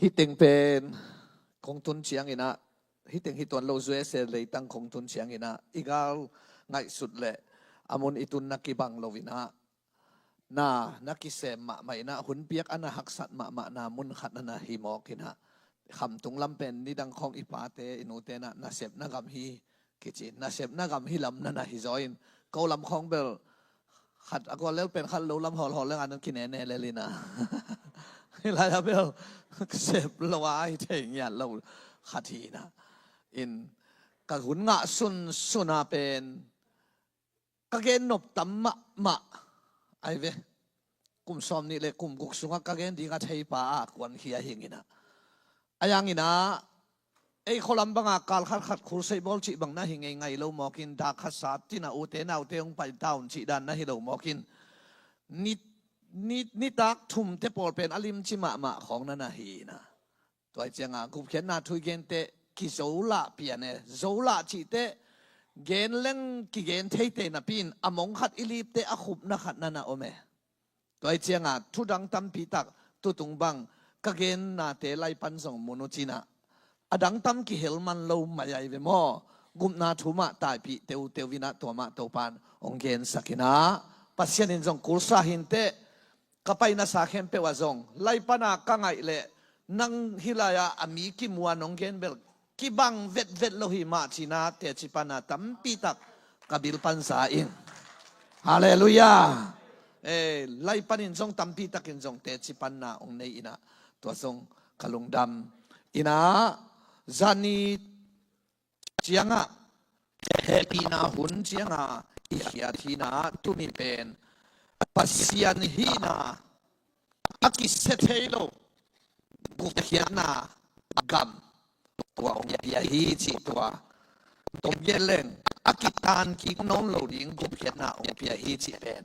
ฮิติงเป็นคงทุนเชียงอินะฮิติงฮิตวนโลซเวเซเลยตั้งคงทุนเชียงอินะอีกาลง่ายสุดเลยอามุนอิตุนนักกิบังโลวินะนานักกิเสมะไม่นะหุ่นเปียกอันหักสัตมะนามุนขัดนาฮิมอกินะคำตุงลำเป็นนี่ดังของอิปาเตอินุเตนะนาเสพนักกำฮีกิจินาเสพนักกำฮีลำนาฮิจอยน์เขาลำของเบลขัดก็เลี้ยวเป็นขัดลูลำหอเรื่องอันนั้นกินแน่เลยนะหลายเบลเสพละวายเทียนเราขัดทีนะอินกะหุ่นงะสุนาเป็นกะเกนนบตัมมะไอเวกุมซอมนี่เลยกุมกุกสุงกะเกนดีกะใช้ปาควนเขียหิงินะอายังอินะไอ้คนลำบากการขัดคูใส่บอลจีบังนะหิงไงเราหมอกินดาขัดสาตินะอุเตนาอุเตงไปดาวจีดันนะฮิเราหมอกินนี่ตักทุ่มเตปอลเป็นอลิมจิมะของนันนะฮีนะตัวเจ้ากุบเขียนนาทุยเกนเตกิโซละเปียเนโซละจีเตเกนเล่งกิเกนเทเตนะปินอมงขัดอิลิปเตอขุบนะขัดนันนะโอเมตัวเจ้าทุดังตัมปีตักตุตุงบังกะเกนนาเตไลปันส่งมนุจินะอดังตัมกิเฮลมันโลมาใหญ่เวมอกุมนาทุมะตายปีเตวินะตัวมะตัวปานองเกนสักินะปัสยานินจงกุลสาหินเตกะไปนาสาเข็มเปวะจงไลปนากังไงเลนังฮิลายาอามีกิมัวนองเกนเบลกิบังเวดโลหิมาจินาเตจิปนาตัมปีตักกบิลปันสาอินฮาเลลูยาไลปันินจงตัมปีตักินจงเตจิปันนาองเนอินะตัวจงขลุงดำอินะจานีเจียงะเฮปีนาหุนเจียงะอิเฮียทีนาตุนิเป็นปัสยันฮีนาอากิเซเทโลกุเขียนนากัมตัวองค์ยาฮีจิตัวตรงเยเลงอากิตานกินนโลดิงกุเขียนนาองค์ยาฮีจิเป็น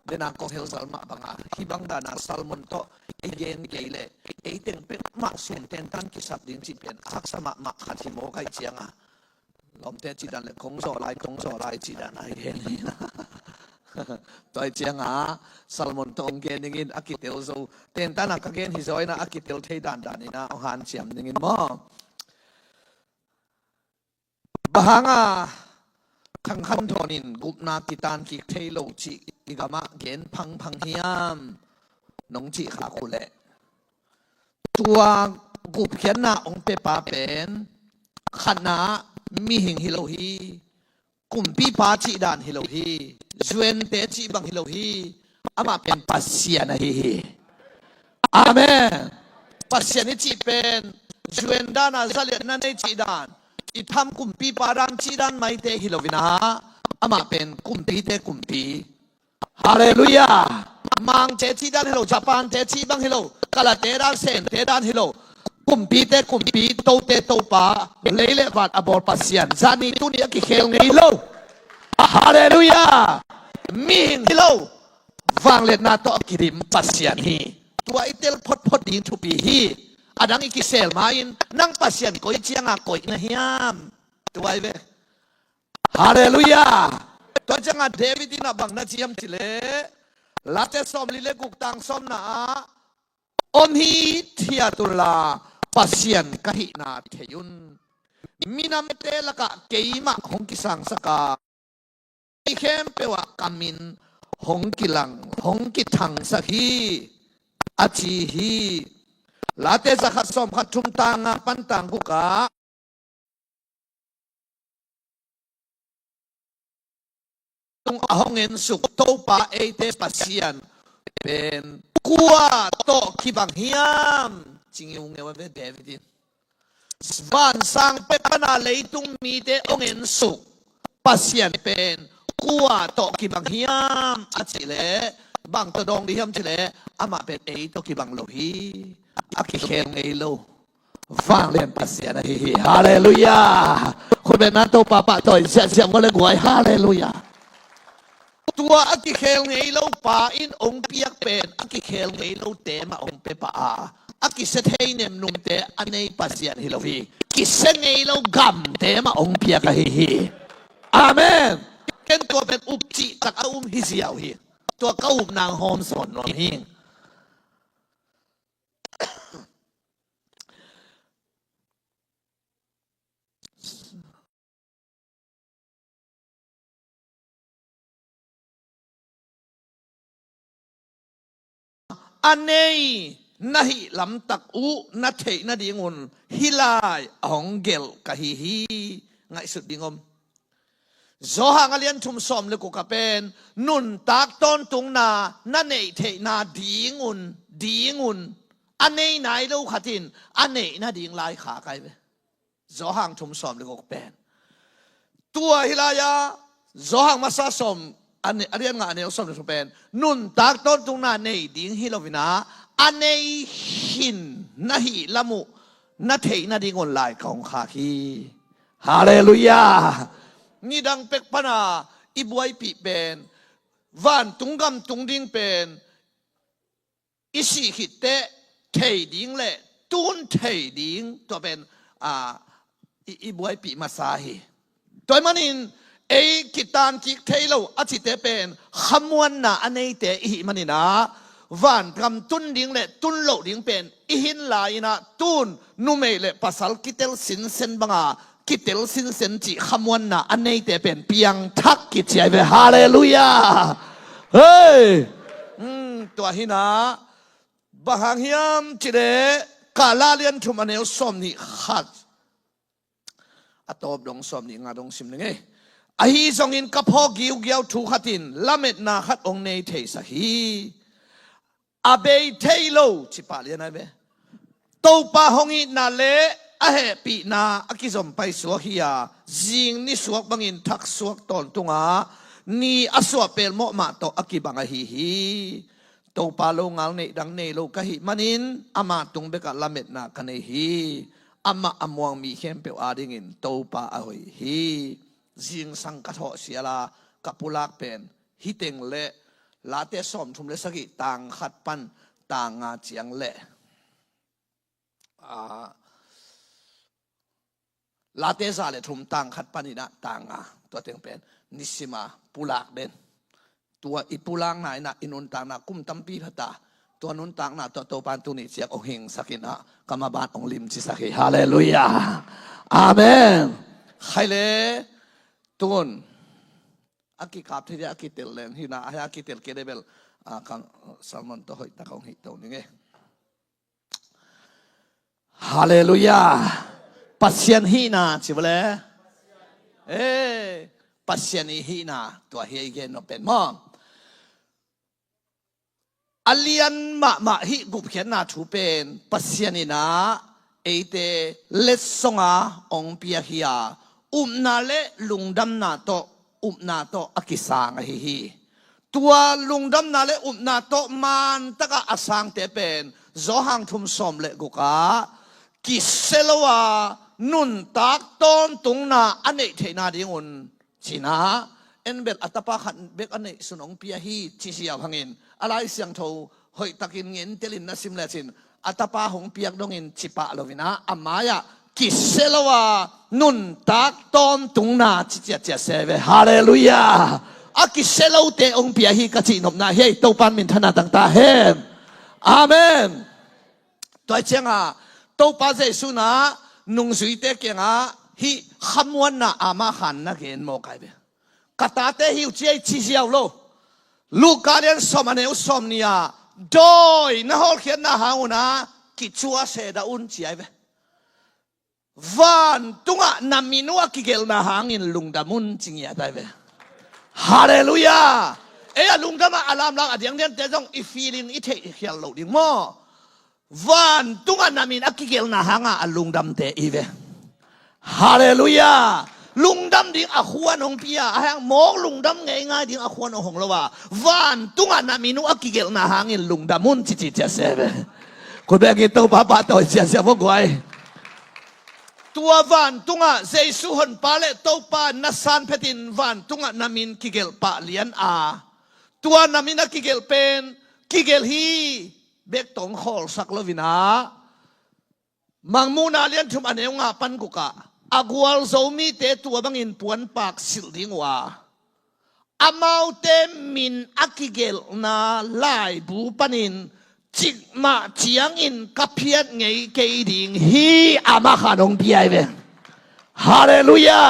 เดนังก็เฮลซัลมาบังอาฮิบังดานาซัลมอนโตเอเกนเกเลเอเตงเป็นมาสุนเตนตันกิสับดินจิเป็นอักษมะมาขัดทิโมไกเจียงอ่ะลมเตจิดันเลยคงโซไลจิดันไอเห็นนี่นะตัวเจียงอ่ะซัลมอนโตองเกนยิงอากิเตลโซเตนตันอ่ะกเกนฮิโซยนะอากิเตลเทดันนี่นะองหันเจียมยิงมั้งบางอ่ะขังขันทอนินกุบนากิตานกิเทโลจิกิกามะเกนพังเฮียมนงจิขาคุเลตัวกุบเขียนนาองเปปาเป็นขณะมีหิงฮิโลฮีกุมปีปาจิดานฮิโลฮีจวนเตจิบังฮิโลฮีอามาเป็นปัสเซียนะฮีอาเมนปัสเซียนี่จิเป็นจวนดานาซาเลนันเนจิดานอิทำกุมปีปารังจีดันไม่เตฮิโลวินาอามาเป็นกุมปีเตกุมปีฮาเลลูยามังเตจีดันฮิโลญี่ปุ่นเตจีบังฮิโลกาลาเตดันเซนเตดันฮิโลกุมปีเตกุมปีโตเตโตปาเลเลวัดอบอลปัสยันจานิตุนียกิเฮลฮิโลฮาเลลูยามีฮิโลฟังเลนาโตกิริมปัสยันฮีตัวอิเตลพดดินทุปีฮีอดังอีกิเซลมาอินนั่งปัสยันโกยเจียงอ่ะโกยนะฮิยามตัวไอ้เว้ฮาเลลูยาตัวจังอ่ะเดวิดน่ะบังนะเจียมจิเลลาเตสอมลิเลกุกตังสอมนะอนฮีทิยาตุลาปัสยันกะหินาเทยุนมินามเตละกะเกยมะหงกิสังสกาไอเข้มเปวะกามินหงกิลังหงกิทังสฮีอาจีฮีลาเตสะขัดสอมขัดชุมตางะปันตังกุกะตุงหงเงินสุกโตปาเอเตปัสยันเป็นกัวโตคิบังเฮียมจริงอยู่ไงวะเดวิดสวรรค์สังเปปนาเลยตุงมีเตองเงินสุกปัสยันเป็นกัวโตคิบังเฮียมอาจิเลบังตดองดิฮัมจิเลอามาเป็นเอโตคิบังโลฮีอากิเคงเอโลฟังเรียนปัสยันฮีฮาเลลูยาคนเป็นนัตโตปะปะต่อยเสียงก็เลยกวยฮาเลลูยาตัวอากิเคลไงเราป่าอินองเปียกเป็นอากิเคลไงเราเตะมาองเปป่าอากิเสเทเนมนุ่มเตะอันนี้ปัสยันฮิโลฮีกิเสไงเรากำเตะมาองเปียกฮีอาเมนเห็นตัวเป็นอุปจิตักอุมฮิซิยาวฮีตัวก็อุปนางฮอมสอนน้องฮิง อันนี้นาฮิลำตักอุนาเทนาดิงุนฮิลายองเกลกะฮิฮิไงสุดดิงอมโซฮังอเลียนทุมสอมเลกุกะเป็นนุนตักต้นตุงนานั่นเอเทนาดิงุนอันนี้ไหนลูกขัดินอันนี้นาดิงลายขาไกไปโซฮังทุมสอมเลกุกะเป็นตัวฮิลายาโซฮังมาซาสอมอันนี้เรียนงานอันนี้สอมเลกุกะเป็นนุนตักต้นตุงนาเนดิงฮิโลวินาอันนี้หินนาฮิละมุนาเทนาดิงุนลายของขาคีฮาเลลูยานี่ดังเป็กปนาอีบวยปีเป็นวันตุงกำตุงดิ้งเป็นอิสิขิตเตเทดิ้งเละตุนเทดิ้งตัวเป็นอีบวยปีมาสาฮีตัวมันอินไอกิตานกิเทโลอาจิเตเป็นขมวนนาอันนี้เตอีมันอินะวันกำตุนดิ้งเละตุนโลดิ้งเป็นอีหินลายนะตุนนุเมเละภาษากิเตลสินเซนบังอากิเตลสินเซนจิขมวนนาอันนี้แต่เป็นเพียงทักกิจใจไปฮาเลลูยาเฮ้ยตัวหินะบางเฮียมจิเดกาลาเลียนทุมันเอลสอมนี่ขัดอัตอบดงสอมนี่งาดงซิมนึงเออฮีทรงอินกับพ่อกิวเกียวถูกขัดินละเม็ดนาขัดองเนเทสฮีอาเบยเทโลชิปาเลียนไอเบตัวปาหงอินาเลอะเฮปีนาอากิซอมไปสวกฮิยาจิงนี่สวกบังอินทักสวกตอนตุงานี่อสวกเปลโมมาโตอากิบังฮิฮิโตปาโลงาลเนดังเนโลกะฮิมันินอามาตุงเบกะละเม็ดนาคันฮิอามาอมวงมีเข้มเปียวอาดิงินโตปาอหอยฮิจิงสังกัดหอเสียลากับปุลักเป็นฮิเต็งเละลาเตสอมทุมเลสกิต่างขัดปันต่างงาเจียงเละลาเตซาเลทุมต่างขัดปานินะต่างตัวเต็งเป็นนิสิมาปุลักเด่นตัวอีปุลังไหนนะอินุนต่างนะกุมตัมปีพัตตาตัวนุนต่างนะตัวโตปานตุนิเจียกองหิงสักินะกรรมบาลองลิมจิสักิฮาเลลูยาอาเมนใครเลตุนอากิกับที่อากิเตลเลนฮินะอากิเตลเกเดเบลกันสามนตัวหอยตะกองหิตัวนี้ไงฮาเลลูยาปัสยันฮีนาสิบเลยปัสยันฮีนาตัวเฮียเกนเป็นมั่งอเลียนมาฮิกุบเขียนนาถูเป็นปัสยันนาเอเตเลสซงาองเปียฮิยานาเลลุงดำนาโตนาโตอากิสังฮิตัวลุงดำนาเลนาโตมันตะกะอสังเตเป็นโจหังทุมสมเลกุกากิเซลวานุนตักต้นตุงนาอันนี้เทนาดิงุนชินะเอ็นเบลอัตปาขันเบกอันนี้สุนองเปียฮีชิเสียพังอินอะไรเสียงโทหอยตะกินเงินเตลินนัสิมเลสินอัตปาหงเปียกดงอินชิปะโลวินะอามายะกิเซลวานุนตักต้นตุงนาชิเจเจเซเวฮาเลลูยาอากิเซลวเตองเปียฮีกะจินบนาเฮตปันมินธนาต่างตาเฮมอาเมนตัวเชียงตัวปัจเจสุนานุ่งสุยเตเกียงฮิขมวนนาอามาขันนักเกณฑ์โมกายเบกตาเตหิวเจชิเซียวโลลูกการเรียนสมัยอุสมเนียโดยนหอเขียนนาหาวนากิจวัตรเสดาอุนเจียเบวันตุงะนามินัวกิเกลนาหางินลุงดามุนจิงยาได้เบฮาเลลูยาลุงดามาอารามลักอดียงเดียนเตจงอีฟีลินอีเทเขียนโลดิงโมวันตุงะนามินอกิเกลนาหางะลุงดำเตอีเวฮาเลลูยาลุงดำดิ่งอควานองเปียอาหางมองลุงดำง่ายๆดิ่งอควานองหงละว่าวันตุงะนามินุอกิเกลนาหางินลุงดำมุนจิเจเซเวคุณแบกิโตป้าโตเจียพวกไว้ตัววันตุงะเจสุหันปาเลโตปานัสันเพตินวันตุงะนามินกิเกลปาเลียนตัวนามินอกิเกลเป็นกิเกลฮีเบกตงขอลสักลวินามังมูนาเลียนทุมอันเอวงาปันกุกะอากวลโซมีเตตัวบังอินปวนปากสิลดิงวาอามาวเตมินอากิเกลนาลายบูปันินจิกมาเจียงอินกับเพียรไงเกดิงฮีอามาขานงเปียเวฮาเลลูยา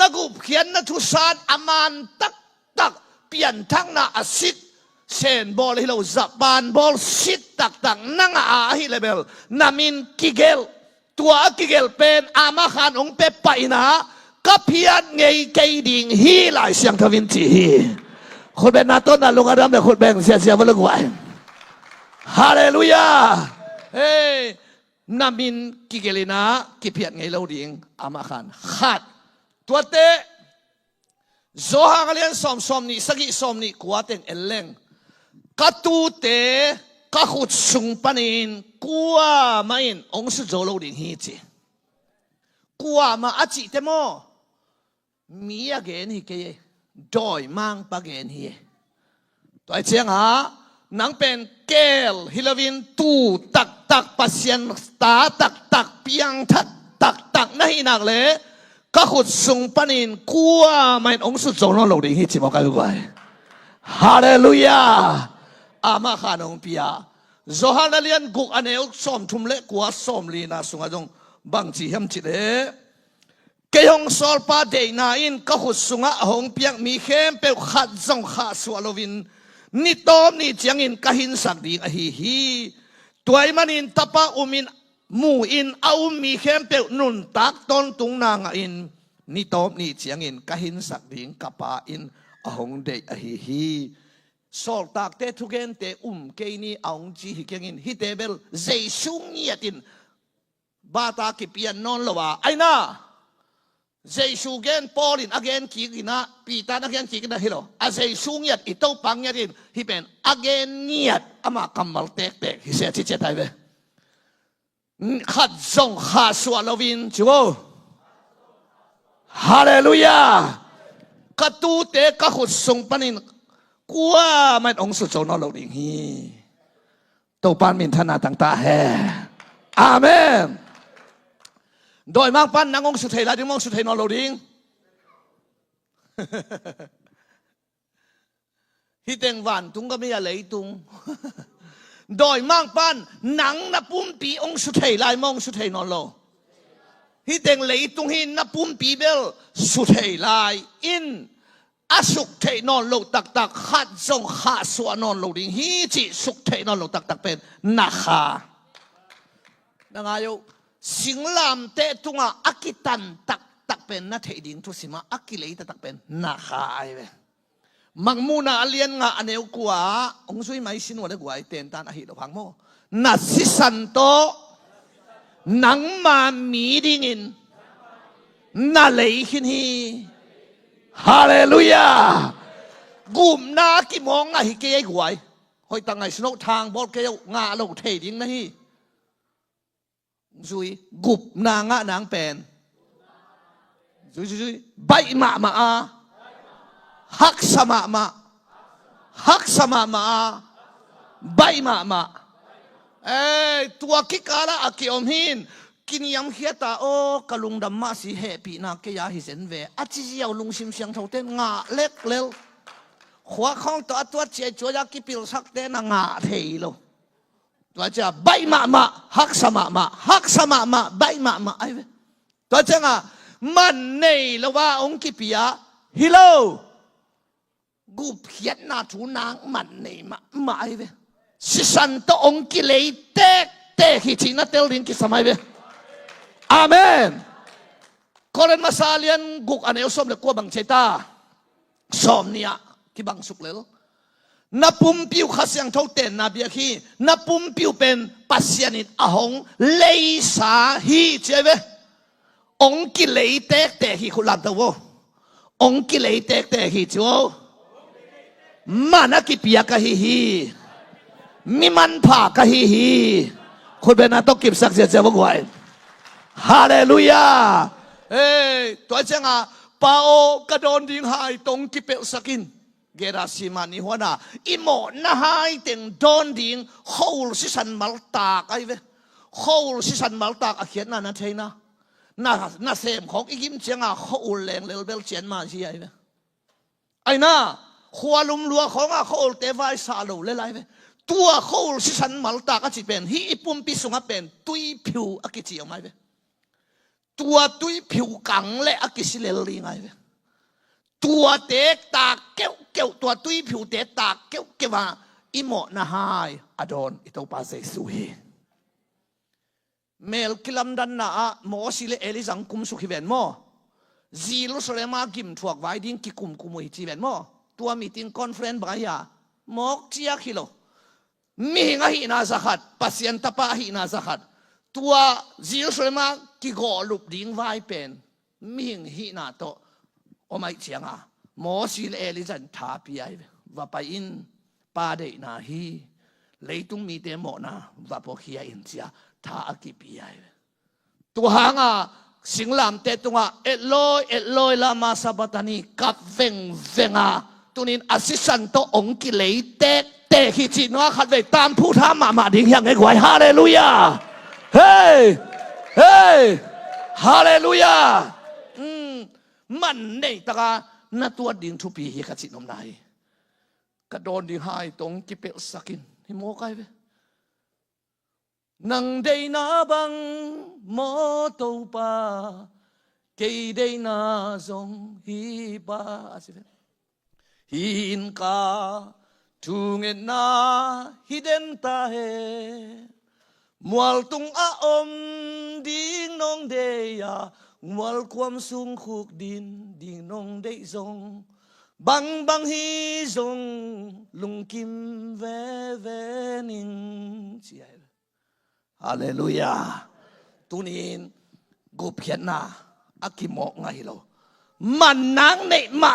นักอุปเขียนนัทุสานอามันตักเปลี่ยนทั้งนาอสิต เซนบอลฮิโลจับบานบอลสิตตักตักนังอาฮิเลเบลนามินกิเกลตัวกิเกลเป็นอามาขานองเปไปนะกับเพียนไงไกดิ่งฮีหลายเสียงทวินจีคนเป็นนาต้นนาลุงอาดัมแต่คนเป็นเสียบลกไว้ฮาเลลูยาเฮ้นามินกิเกลินะกิเพียนไงเราดิ่งอามาขานขาดตัวเตะโซฮางเลียนสอมนี่สกิสอมนี่กวาเต็งเอลเลงกตูเตกขุดสุงปันินกัวมาอินองสุโจโลดิ่งฮีจีกัวมาอาจิเตโมมีอาเกนฮิเกยดอยมังปะเกนฮีตัวเชียงหานังเป็นเกลฮิลวินตูตักตักปัสยันตาตักตักเปียงทัดตักตักนะฮินักเลยก็ขุดสุงปันินกัวมันองสุโจโนโลดิ่งฮิจิบอกกันด้วยฮาเลลูยาอามาขานองพิยาโซฮานาเลียนกุกอันเอลสอมทุมเล็กกัวสอมลีนาสุงอาจงบังจีเฮมจิเลเกยองสอลปาเดนาอินก็ขุดสุงอาหงเปียงมีเข้มเปลขัดจงขาสวาโลวินนิตอมนิจังอินกะหินสักดีอหิฮีตัวไอมันอินตะปะอุมินมูอินเอามีเข้มเปลนุนตักต้นตุงนางอินนิตอมนิจังอินกะหินสักดีกะปาอินหงเดอหิฮีสอลตักเตทุเกนเตเกนีเอาจีฮิเกงินฮิเตเบลเจซุงเนียตินบาตากิเปียนนอนละวะไอน่าเจซูเกนปอลินอเกนกิกินะปีตานอเกนกิกินะฮิโลอาเจซุงเนียอิโตปังเนียตินฮิเป็นอเกนเนียดอามาคัมมัลเตกเตกฮิเซติเจไตเวขัดจงขาสวาลวินจูโอฮาเลลูยากตูเตกขุดส่งปนินกัวมันองสุโจนอโลดิ่งฮีตัวปานมินธนาต่างๆแห่อาเมนโดยมากปันนางองสุเทลาดิมองสุเทนอโลดิ่งฮิเตงวันตุงก็ไม่อะไรตุงโดยมากปันหนังนับปุ่มปีองสุเทลายมองสุเทนอโลฮิเตงเลยตุงหินนับปุ่มปีเบลสุเทลายอินอาสุกเทนอนโลตักตักขัดจงขาสวนอนโลดิ่งฮีจิสุกเทนอนโลตักตักเป็นนาคาดังอายุสิงลามเตตุงอากิตันตักตักเป็นนาเทดิ่งทุสิมาอากิเลยตักเป็นนาคาไอ้เว้มังมูนาเลียนงาอันเอวกัวองซุยไม่สินวันเดกัวไอเตนตานอหิโลพังโมนาสิสันโตนังมามีดิ่งินนาเลยขินฮีฮาเลลูยากุมนากิมองอะฮิเกยหวยหอยตังไงสนกทางบอลเกยงาเราเทดิงนะฮีซุยกุบนางะนางเป็นซุยใบมามาฮักสมามาฮักสมามาใบมาตัวกิกาละอากิอมหินกินยำเขียตาโอกะลุงดำมาสิเฮปีนาเกียาฮิเซนเวอาจิเยาลุงชิมเสียงเท่าเต้นงาเล็กเร็วหัวของตัวเจียจัวยากิปิลสักเต้นงาเทโลตัวเจ้าใบมาฮักสมาใบมาไอ้เวตัวเจ้ามันเนยละว่าองกิปิยาฮิโลกูเพียนนาทูนางมันเนยมาไอ้เวสิสันโตองกิเลยเตะฮิจินาเตลลินกิสมัยเวอาเมนคนเรนมาซาเลียนกุกอันเอลสมเลกัวบังเจตาสมเนียที่บังสุกเลลนับปุ่มปิวขัดยังเท่าเต้นนับยาคีนับปุ่มปิวเป็นปัสยานิดอาหงเลยสาฮีเจเวองกิเลยเตะฮีคุลัดตัวองกิเลยเตะฮีจัวมานักิปิยากะฮีมิมันผากะฮีคนเป็นนักตกิบสักเสียเจ้าไว้ฮาเลลูยาตัวเจ้าปาโอกระโดนดิ่งหายตรงกิเปลสกินเกราซิมานิหัวหน้าอิโมนะหายเต็งโดนดิ่งโฮลสิสันมัลตากไอ้เว้โฮลสิสันมัลตากอาเขียนนั่นเทนะน่าเสมของอีกิมเจ้าโฮลแรงเลเบลเจียนมาสิไอ้เว้ไอ้น่าขวาลุมลัวของโฮลเตวายซาโลเลยไอ้เว้ตัวโฮลสิสันมัลตากจิเป็นฮีปุ่มปิสุงเป็นตุยผิวอากิจิออกมาเว้ตัวตุยผิวกังและอากิสิเลลีไงเว้ ตัวเตกตากเกี่ยวเกี่ยวตัวตุ้ยผิวเตกตากเกี่ยวเกี่ยวว่าอิโมนะฮายอดอนอิโตปาเซซุยเมลกิลัมดันนาโมสิเลเอลิซังกุมสุขิเวนโมจีลุสเลมากิมถวกไว้ดิ้งกิกุมกุมวยจีเวนโมตัวมีติ้งคอนเฟรนซ์บายามอกเจียกิโลมีงาหินาสักปัสยันตปาหินาสักตัวจีลุสเลมากิโกลุบดิ้งไว้เป็นมีหินาโตโอไม่เชียงโมสิเลเอลิซันทาปีไอว่าไปอินปาเดนาฮีเลยตุงมีเตโมนาว่าพอขี้อินเจียทาอกิปีไอตัวหางสิงลามเตตุงเอลอยลามาซาบัตานีกับเวงตุนินอสิสันโตองกิเลเตฮิจินว่าขัดเวตามผู้ทำมาดิ้งยังไงกว่าฮาเลลูยาเฮ้ฮาเลลูยามันในตะนัตัวดิ้งทุปีฮิกัจินอมนายกระโดนดิ้งหายตรงกิเปลสักินฮิโมไกเวนังเดนาบังโมโตปาเกเดนาซงฮีปาสิเวหินกาทุงเอ็นนาฮิเดนตาเฮมัวลตุงอาอมดิ้งนองเดียมัวลความสูงขุกดินดิ้งนองเดยซงบังฮีซงลุงกิมเวนิงเจียฮาเลลูยาตุนินกูเพียนนาอากิโมกไงโลมันนังในมา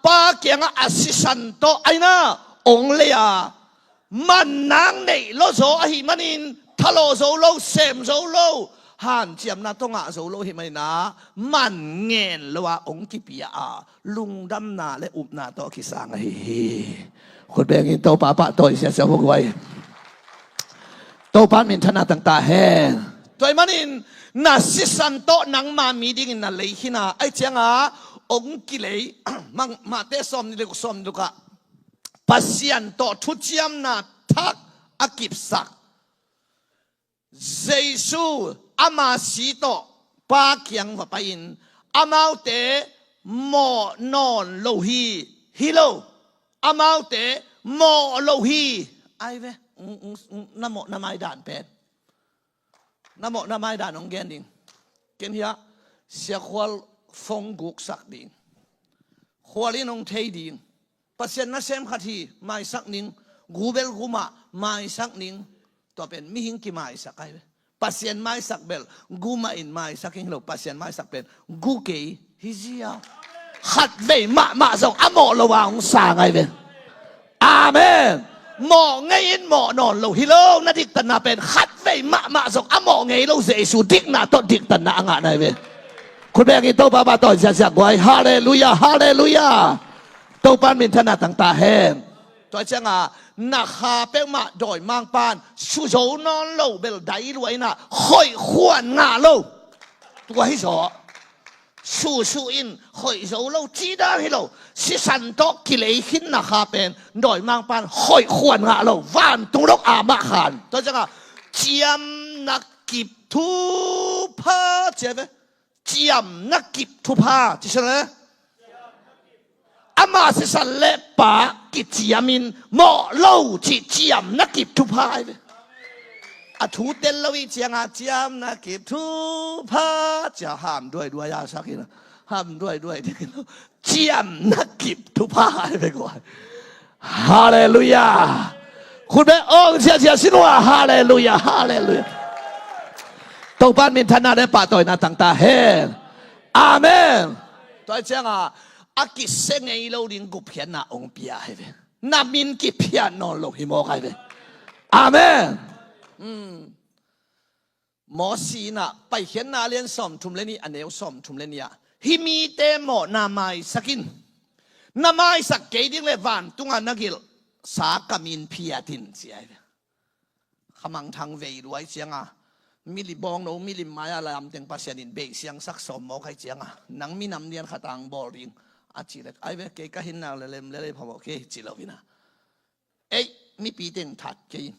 ปาเกียงอาศิสันโตไอนะองเลียมันนังในโลโซอหิมันินทะโลโซโลเซมโซโลหันเจียมนาต้องอาโซโลหิมันินะมันเงินละว่าองกิปิยาลุงดำนาและอุบนาโตคิสังไอคนแบงอินโตป้าโตเสียพวกไว้โตปานมินธนาต่างๆแห่ตัวมันอินน่าสิสันโตนังมามีดิ้งน่าเลยหินาไอเจ้าองกิเลมังมาเตสอมนี่เลยก็สอมดูกะปัสยันโตทุจยมนาทักอากิบสักเจซูอามาสีโตปาเกียงว่าไปอินอามาเตโมนอนโลฮีฮิโลอามาเตโมโลฮีไอเวน้ำหมดน้ำไม้ด่านเป็นน้ำหมดน้ำไม้ด่านองเกนดิงเกนเฮียเสียขวลฟงกุกสักดิงขวลินองเทดิงปัสเซนนัเซมขัดทีไม่สักนิงกูเบลกูมาไม่สักนิงตัวเป็นมิหิงกิไม่สักไอ้ปัสเซนไม่สักเบลกูมาอินไม่สักหิงโลปัสเซนไม่สักเป็นกูเกยฮิจิยาขัดเบมาส่งอโมระวังสางไอ้เป็นอาเมนหมอไงอินหมอนอนโลฮิโลนาดิกตันนาเป็นขัดเวมาส่งอโมไงโลเจสุดิกนาตดิกตันนาอ่างไอ้เป็นคุณแม่กินโตป้าต่อยจากไว้ฮาเลลูยาฮาเลลูยาโตปานมินธนาต่างๆแห่ตัวเจ้านักหาเป้มาดอยมังปานสุโจนอนโลเบลไดรวยนะค่อยขวนงาโลตัวให้สอสู้อินค่อยโจโลจีดาให้โลสิสันโตกิเลหินนักหาเป็นดอยมังปานค่อยขวนงาโลวันตุงรกอามาขานตัวเจ้าเจียมนักกิบทุพาเจ็บเจียมนักกิบทุพาที่ฉันเลยอามาสิสันเล็บปากิจยามินหมอเล่าจีเจียมนักกิบทุพาเลยอาทูเตลวิเจียงอาเจียมนักกิบทุพาจะห้ามด้วยยาสักทีนะห้ามด้วยเจียมนักกิบทุพาไปก่อนฮาเลลูยาคุณแม่องค์เสียสินว่าฮาเลลูยาฮาเลลูยาตบานมินธนาได้ป่าต่อยนาต่างๆเฮอาเมนตัวเจ้าอากิเซงไอโลดิงกุเพียนนาองเปียเฮนามินกิเพียนนอนโลหิโมไกเวอาเมนหมอสีน่ะไปเขียนนาเลียนสอมทุมเลนี่อันเดียวสอมทุมเลนี่อะฮิมีเตโมนาไมสักินนาไมสักเกดิงเลวันตุงานักิลสากามินเพียตินเสียขมังทางเวรวยเสียงมิลิบองโนมิลิมายาลามเต็งปัสยานินเบกเสียงสักสมโมใครเสียงนังมีน้ำเนียนขัดตังบอริงอาจิเล็กไอ้เวกก็เห็นนาเลมพอบอกเกจิลวินะเอ้ยมีปีเต็งถัดกิน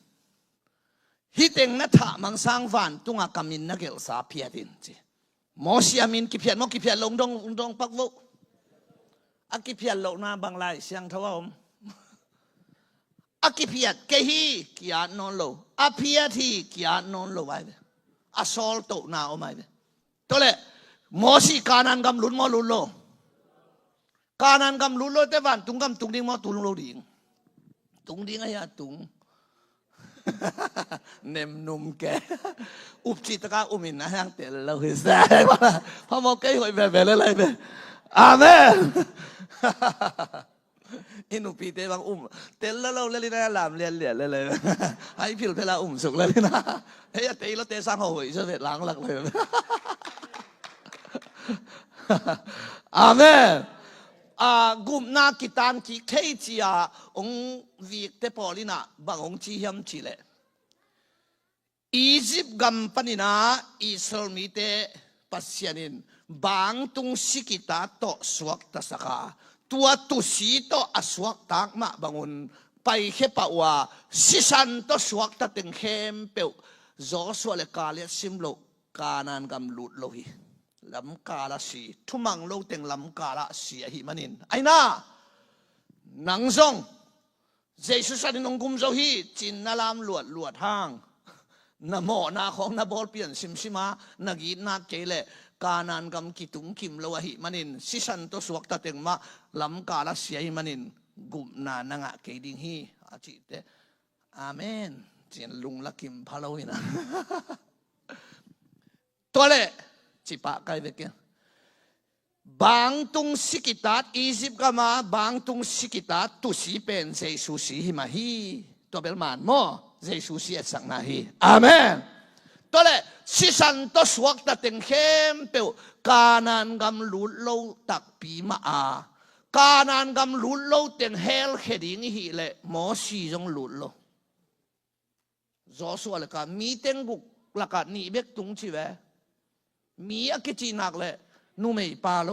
ฮิเต็งนัทธมังสังวันตุงากามินนักเกลสาเพียตินจีมอสิอามินกิเพียนมอกิเพียนลงดงปักวุ อากิเพียรโลนาบางไลเสียงทว่าอากิเพียรเกฮีกิอาโนโลอาเพียทีกิอาโนโลไว้อาซอลโตนาออกมาตัวเลยมอสีกานันกำลุนมอลุนโลกานันกำลุนโลแต่วันตุงกำตุงดิ้งมอตุงโลดิ้งตุงดิ้งอะไรตุงเนมนุ่มแกอุปจิตกาอุมินนะยังเตลเราหิสายว่าพอมอเกยหอยแบบอะไรแบบอาเมนอินุปีเตบังเตลเราเล่นนะลามเลียนเลยให้ผิวเพลาสุกเลยนะเฮ้ยเตลเตสร้างหอยจะเสร็จล้างหลักเลยอาเมนกุมนากิตานกิเทจียองวิกเตปอลินาบางองจียมจิเลอียิปต์กัมปนินาอิสราเอลมีเตปัสยานินบางตุงสิกิตาโตสวกตะสกาตัวตุสีโตอสวกตากมาบางอนไปเขปะว่าสิสันโตสวกตะตึงเข้มเปียวจอสวเลกาเลซิมโลกานันกัมลุดโลหิลำกาลสีทุมังโลเต็งลำกาลสีหิมันินไอ้น่าหนังซงเจสุสันนงกุมโจฮีจินนาลามลวดห้างนาโมนาของนาบอลเปลี่ยนซิมานากีนาเกเลกานันกำกิตุงคิมโลหิมันินสิสันโตสวกตะเต็งมาลำกาลสีหิมันินกุมนานังะเกดิงฮีอาจิเตอาเมนจินลุงละกิมพาโลวินะตัวเล่จิปะไกเวกบางตุงสิกิตาอียิปต์ก็มาบางตุงสิกิตาตุสีเป็นเจสุสีหิมาฮีตัวเบลมานโมเจสุสีสังนาฮีอาเมนตัวเล่สิสันตัวสวกตะเต็งเข้มเปียวกานันกำลุดโลตักปีมาอากานันกำลุดโลเต็งเฮลเขดิงฮีเล่หมอสีจงลุดโลจอสัวเลกามีเต็งบุกละกานีเบกตุงชีเวมีอกิจีนักเลยนูไม่ปาโล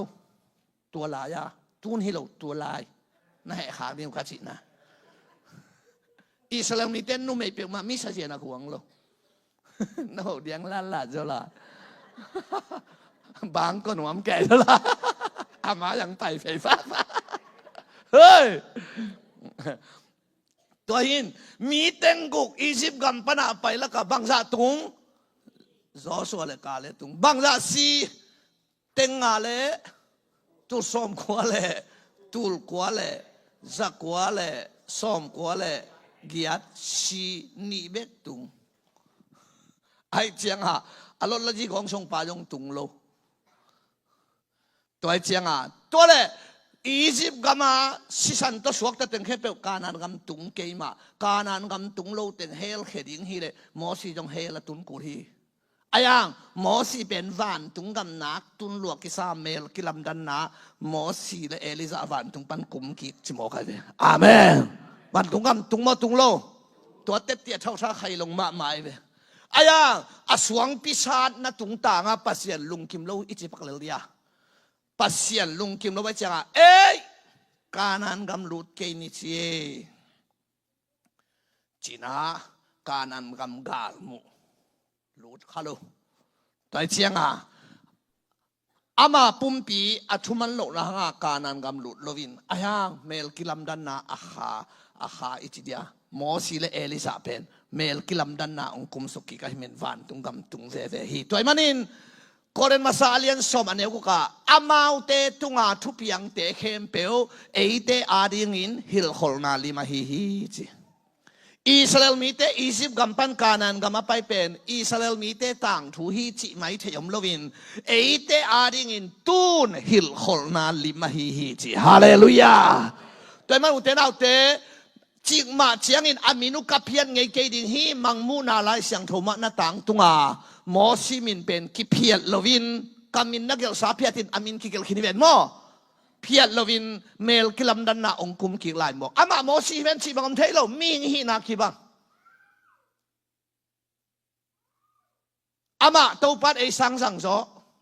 ตัวลายตูนฮิโลตัวลายนั่นแหละขาเดียวกันสินะอิสราเอลมีเต้นนูไม่เปียกมามิสเซียนักหวงโลโน่เดียงล้านเจ้าละบางก็หนุ่มแก่เจ้าละอามาอย่างไปไฟฟ้าเฮ้ยตัวหินมีเต็งกุกอียิปต์กัมปนาไปแล้วก็บังซาตุงจอสัวเลกาเลตุงบังซาซีเต็งอาเลตุสอมกัวเลตุลกัวเลจักกัวเลสอมกัวเลกิยัดซีนีเบกตุงไอเจียงฮะอารมณ์ละจีของชงปายงตุงโลตัวไอเจียงฮะตัวเลอียิปต์ก็มาสิสันตัวสวกตะเต็งเขเปกานันกำตุงเกยมากานันกำตุงโลเต็งเฮลเขดิงฮีเลมอสีจงเฮลตุนกูฮีอายังมอสีเป็นวันตุงกำนักตุนลวกกิซาเมลกิลำดันนามอสีและเอลิซาวันตุงปันกุมกิจิโมกันเลยอาเมนวันตุงกำตุงมอตุงโลตัวเต็ดเตี้ยเท่าชาใครลงมาไม่เว้อายังอสวงพิชาดนัตุงต่างปัสยันลุงกิมโลอิจิปักเลลียปัสยันลุงกิมโลไว้จังเอ้ยกานันกำลุดเกนิชีจีน่ากานันกำกาลมุลุดฮัลโหลตัวเชียงอามาปุ่มปีอัทุมันโลละหะกานันกำลุดโลวินอายังเมลกิลัมดันนาอาฮาอิจิเดียมอสีเลเอลิซาเป็นเมลกิลัมดันนาองคุมสุกิกะฮิเมนวันตุงกำตุงเวฮีตัวมันนินKoren masa alian som ane ko ka amau te tunga thupiang te khem peu eite ading in hil holna lima hi chi Israel mi te Egypt gampan kanan gamapai pen Israel mi te tang thu hi chi mai theyom lovin eite ading in tun hil holna lima hi chi hallelujah toy man uten autte chik ma chiang in aminu kapian ngei ke ding hi mangmu na lai siang thoma na tang tungaมอสิมินเป็นกิเพียรลวินกามินนักเกลสาเพียตินอามินกิเกลขินเวนมอเพียรลวินเมลกิลัมดันนาองคุมกิลายมอกอามามอสิเวนชีบังเทโลมีหินาคิบังอามาตัวปัดไอสังสังโซ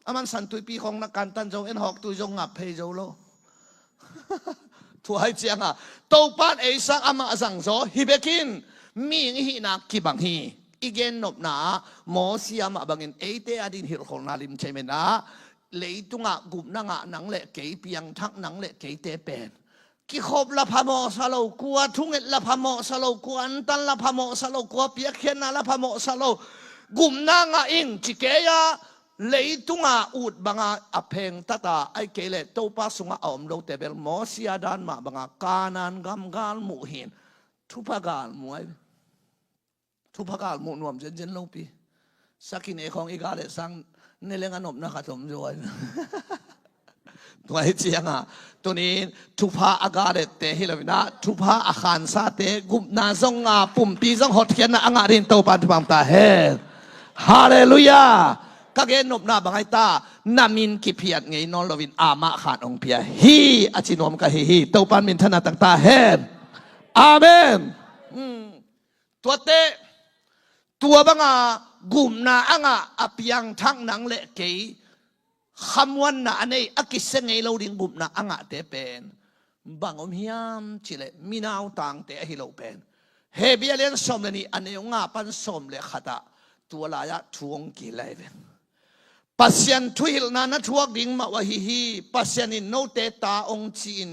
อามันสันตุยปีของนักการตันโจเอ็นหอกตุยจงงับเพโจโลถั่วให้เจียงตัวปัดไอสังอามาสังโซฮิเบกินมีหินาคิบังฮีอีเกนนบนามอสียมาบังอินเอเตอดินฮิลของนาลิมเชเมนา lấy tung à gục năng à nắng lệ kế biang thắc nắng lệ kế tế bền ki khop la phamo salo kwa thunget la phamo salo kwa antan la phamo salo kwa pia khen na la phamo salo gum na nga ing chikeya leitunga ut banga apheng tata ai kele to pa sunga om lo tebel mo sia dan ma banga kanan gam gal mu hin thupagal muai thupagal mu nuam jen jen lo pi sakin e khong igale sang neleng anop na khatom joyตัวเจียงอ่ะตัวนี้ทุพาอากาศเตะฮิลวินะทุพาอาคารซาเตกุมนาซงอ่ะปุ่มปีซงหดเขียนนะอ่างรินโตปันทุบังตาเฮฮาเลลูยาก็เกณฑ์นบนาบังไอตานามินกิเพียดไงนอนลวินอามาขานองเพียฮีอาจินวมกะฮีโตปันมินธนาต่างตาเฮอาเมนตัวเตตัวบังอ่ะกุมนาอ่างอ่ะอภิยังทั้งนังเละเกยคำวันน่ะอันนี้อักิเสงไอเราดิ้งบุบน่ะอ่างเตเป็นบางอมฮิยามชิเลมีนาวต่างเตะฮิโลเป็นเฮเบียเลนสมเลนี่อันนี้งาปันสมเลขตาตัวลายะทวงกิเลเป็นปัสยันทุหิลนานะทวกดิ้งมาวะฮิฮิปัสยันินโนเตตาองจีน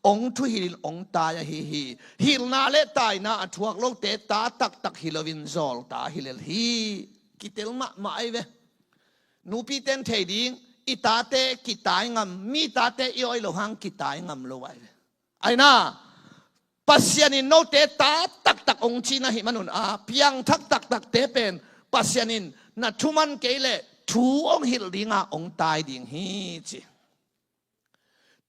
องทุหิลองตายะฮิฮิฮิลนาเลตายนาทวกโลเตตาตักตักฮิลวินซอลตาฮิเลลฮีกิเตลมาไอเวนูปีเตนเทดิ้งอิตาเตกิตายงามมีตาเตอีโอยโลหังกิตายงามโลไว้ไอ้น่ะปัสยานินโนเตตาตักตักองจีนะหิมนุนอาเพียงทักตักตักเตเป็นปัสยานินนัทุมันเกเลทูองหิลดิงาองตายดิงฮีจิ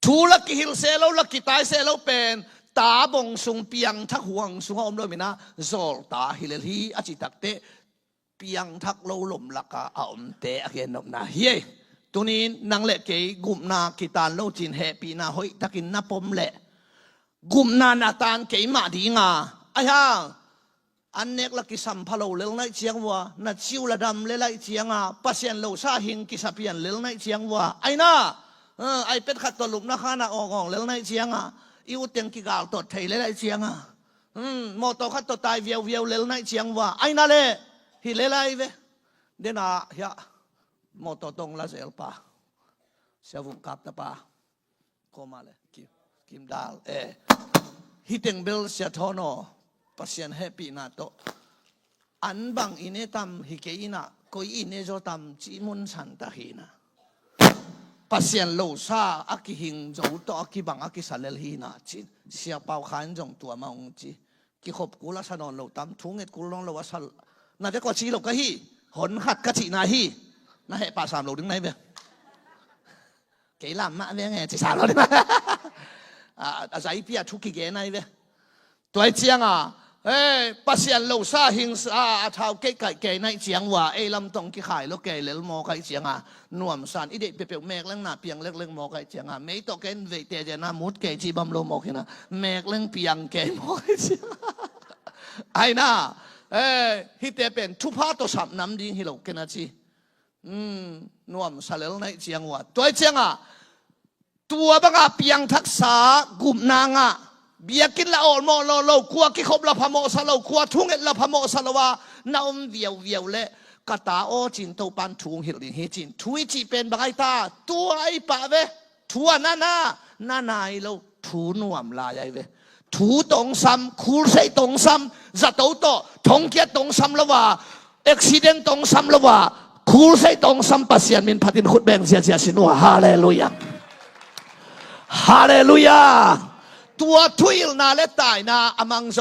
ทูลักกิหิลเซโลลักกิตายเซโลเป็นตาบงสุงเพียงทักห่วงสุงอมโลมินะโซลตาฮิเลฮีอจิตักเตเพียงทักโลลมลักาอมเตอเกนนนาเฮียตัวนี้นางเละเกยกุมนากิตานโลจินเฮปีนาหอยตะกินนาปมเละกุมนานาตานเกยมาดีงาไอ้ห่าอันเนกละกิสัมพะโลเลลไนเจียงวัวนาชิวละดำเลไลเจียงอ่ะปัสยันโลซาหิงกิสเปียนเลลไนเจียงวัวไอ้น่าไอ้เป็ดขัดตัวลุมนาคานาออกเลลไนเจียงอ่ะอิวเตียงกิกาลตดไทยเลไลเจียงอ่ะโมโตขัดตัวตายเวียวเวียวเลลไนเจียงวัวไอ้น่าเล่ฮิเลไลเวเดน่าเฮียโมโตตงลาเซลปาเซวุงกับตาปาโคมาเลยกิมดาลฮิตเองเบลเซียทอนอปัสยันเฮปีนาโตอันบังอินเนตัมฮิเกอินะก็อินเนโจตัมจิมุนสันตาฮีนะปัสยันโลซาอักิหิงโจโตอักิบังอักิสัลเลลฮีนะจิเสียเป่าขันจงตัวมาองจีกิขบกุลาสนอนโลตัมทุงเอ็ดกุลองโลวาสัลน่าจะกว่าชีโลกะฮีหนขัดกะจินาฮีน่าเหตุป่าสามโลดึงไหนเบ้เกี่ยลำมาเบ้ไงจะสามโลดึงอาศัยพี่ทุกข์เกี่ยไหนเบ้ตัวเจียงอ่ะปัสยันโลซาหิงสาเท้าเกี่ยไหนเจียงว่าลำตรงกี่ขายแล้วเกี่ยเลลโมไก่เจียงอ่ะนวมสันอีเด็กเปียวแมกเล่งหน้าเปียงเล็กโมไก่เจียงอ่ะไม่ต้องเกี่ยเวทีเจน่ามุดเกี่ยจีบัมโลโมกินะแมกเล่งเปียงเกี่ยโมไก่เจียงไอ้น่ะฮิตเตเป็นทุพาตัวสับน้ำดิ้งฮิโลกินะจีนวมสเลลในเจียงว่าตัวเจียงอ่ะตัวบังอาเปียงทักษะกุมนางอ่ะเบียกินละอ่อนโมโลโลกัวกิขบละพโมสโลกัวทุ่งเอ็ดละพโมสโลวาน้อมเวียวเละกตาโอจินโตปันทุ่งหิลินเฮจินทุยจีเป็นบังไอตาตัวไอปะเวทัวนาไอโลทูนวมลายไอเวทูตรงซ้ำคูลใส่ตรงซ้ำจะโตโตทงเกียตรงซ้ำละว่าอุบิเหตุตรงซ้ำละว่าคูลใส่ตรงซ้ำปัสยันมินพัดินขุดแบงเสียสินัวฮาเลลูยาฮาเลลูยาตัวทุยนาเลตายนาอมังโซ